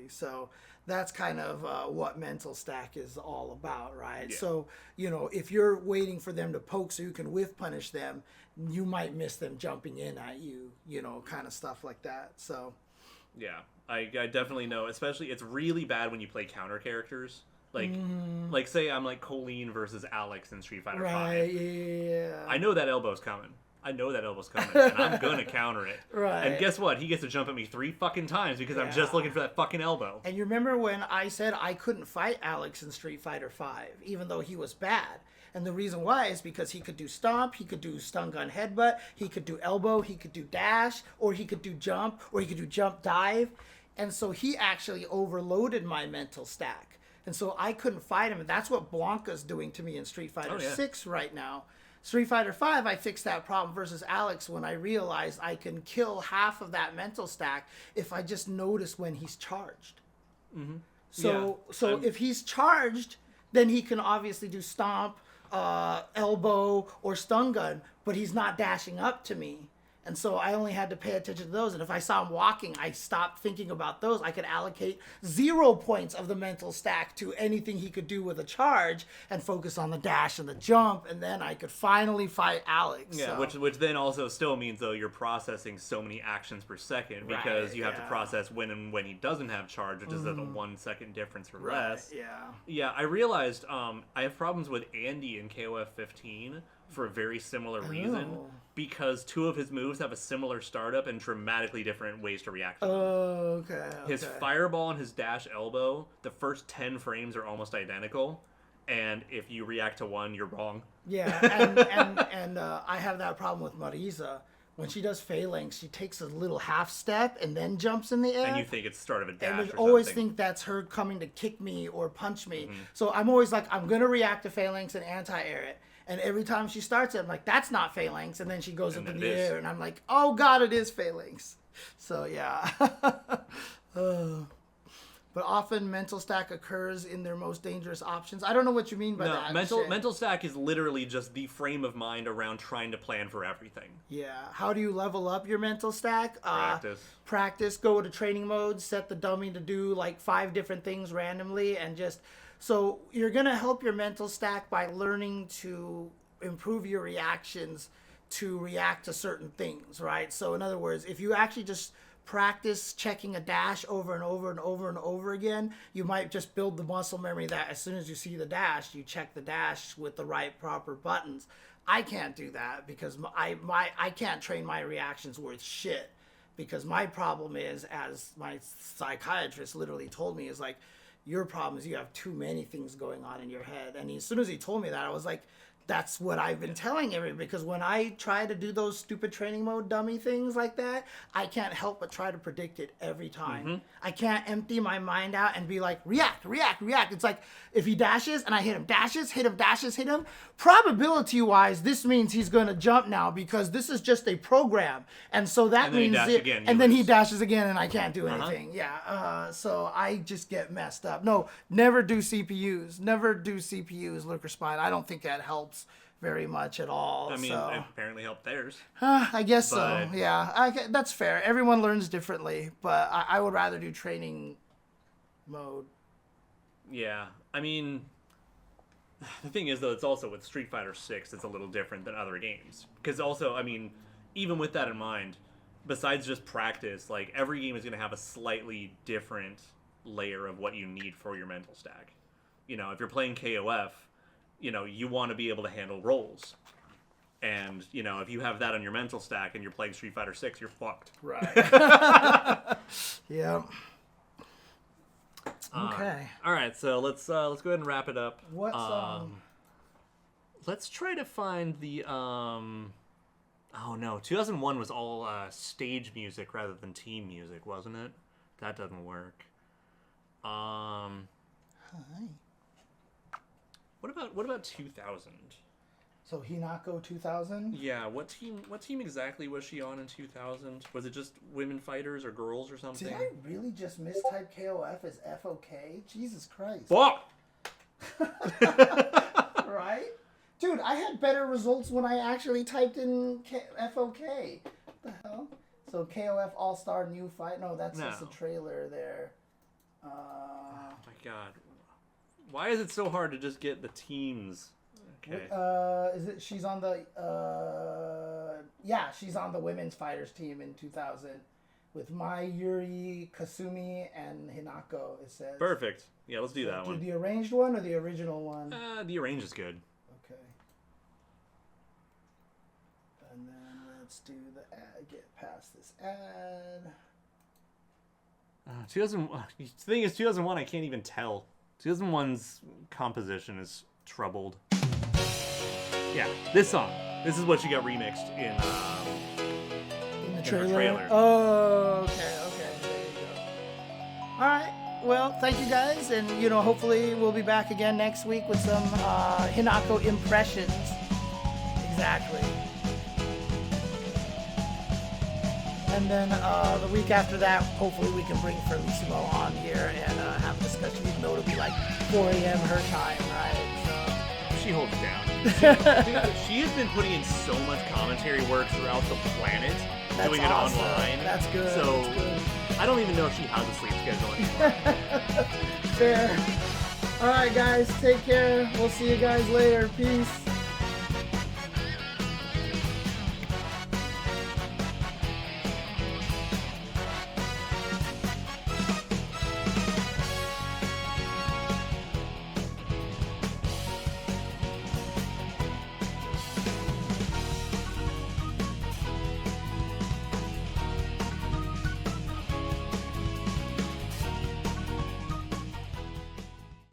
So that's kind of what mental stack is all about, right? Yeah. So, if you're waiting for them to poke so you can whiff punish them, you might miss them jumping in at you, kind of stuff like that. So, yeah, I definitely know. Especially, it's really bad when you play counter characters. Like say I'm like Colleen versus Alex in Street Fighter V. Right, yeah. I know that elbow's coming. And I'm gonna counter it. Right. And guess what? He gets to jump at me 3 fucking times because I'm just looking for that fucking elbow. And you remember when I said I couldn't fight Alex in Street Fighter V, even though he was bad? And the reason why is because he could do stomp, he could do stun gun headbutt, he could do elbow, he could do dash, or he could do jump, or he could do jump dive. And so he actually overloaded my mental stack. And so I couldn't fight him. And that's what Blanca's doing to me in Street Fighter VI right now. Street Fighter V, I fixed that problem versus Alex when I realized I can kill half of that mental stack if I just notice when he's charged. Mm-hmm. So if he's charged, then he can obviously do stomp, elbow, or stun gun, but he's not dashing up to me. And so I only had to pay attention to those. And if I saw him walking, I stopped thinking about those. I could allocate 0 points of the mental stack to anything he could do with a charge and focus on the dash and the jump. And then I could finally fight Alex. Yeah, so. which then also still means, though, you're processing so many actions per second because you have to process when and when he doesn't have charge, which is at a 1 second difference or less. Yeah. Yeah, I realized I have problems with Andy in KOF-15 for a very similar reason, because 2 of his moves have a similar startup and dramatically different ways to react to them. Okay. His fireball and his dash elbow, the first 10 frames are almost identical, and if you react to one, you're wrong. Yeah, and I have that problem with Marisa. When she does phalanx, she takes a little half step and then jumps in the air. And you think it's the start of a dash and or I something. always think that's her coming to kick me or punch me. Mm-hmm. So I'm always like, I'm going to react to phalanx and anti-air it. And every time she starts it, I'm like, that's not phalanx. And then she goes up in the air, and I'm like, oh, God, it is phalanx. So, yeah. But often mental stack occurs in their most dangerous options. I don't know what you mean by that. Mental stack is literally just the frame of mind around trying to plan for everything. Yeah. How do you level up your mental stack? Practice. Go to training mode, set the dummy to do like 5 different things randomly, and just... So you're going to help your mental stack by learning to improve your reactions to react to certain things, right? So in other words, if you actually just practice checking a dash over and over and over and over again, you might just build the muscle memory that as soon as you see the dash, you check the dash with the right proper buttons. I can't do that because I can't train my reactions worth shit, because my problem is, as my psychiatrist literally told me, is like, your problem is you have too many things going on in your head. And as soon as he told me that, I was like, that's what I've been telling everybody. Because when I try to do those stupid training mode dummy things like that, I can't help but try to predict it every time. Mm-hmm. I can't empty my mind out and be like, react. It's like, if he dashes and I hit him, dashes, hit him. Probability-wise, this means he's going to jump now because this is just a program. And so that means... then he dashes again and I can't do anything. Yeah. So I just get messed up. No, never do CPUs. Never do CPUs, Lurker Spine. I don't think that helps very much at all. I mean, it apparently helped theirs. I guess so. Yeah, that's fair. Everyone learns differently, but I would rather do training mode. Yeah, I mean, the thing is, though, it's also with Street Fighter VI, it's a little different than other games. Because also, I mean, even with that in mind, besides just practice, like, every game is going to have a slightly different layer of what you need for your mental stack. You know, if you're playing KOF, you know, you want to be able to handle rolls. And, you know, if you have that on your mental stack and you're playing Street Fighter VI, you're fucked. Right. Yeah. Okay. All right, so let's go ahead and wrap it up. Let's try to find the oh no, 2001 was all stage music rather than team music, wasn't it? That doesn't work. Hi. What about 2000? So Hinako 2000? Yeah, what team exactly was she on in 2000? Was it just women fighters or girls or something? Did I really just mistype KOF as FOK? Jesus Christ. Fuck! Right? Dude, I had better results when I actually typed in FOK. What the hell? So KOF All-Star New Fight? No, that's just a trailer there. Oh my god. Why is it so hard to just get the teams? Okay. Is it? She's on the. Yeah, she's on the women's fighters team in 2000 with Mai, Yuri, Kasumi, and Hinako. It says. Perfect. Yeah, let's do that one. Do the arranged one or the original one? The arranged is good. Okay. And then let's do the ad. Get past this ad. 2000. The thing is, 2001. I can't even tell. 2001's composition is troubled. Yeah, this song. This is what she got remixed in the her trailer. Oh, okay. There you go. All right. Well, thank you guys, and hopefully we'll be back again next week with some Hinako impressions. Exactly. And then the week after that, hopefully we can bring Felicimo on here and have a discussion, even though it'll be like 4 a.m. her time, right? So she holds it down. She has been putting in so much commentary work throughout the planet, doing it awesome. online. That's good. So that's good. I don't even know if she has a sleep schedule anymore. Fair. All right, guys, take care. We'll see you guys later. Peace.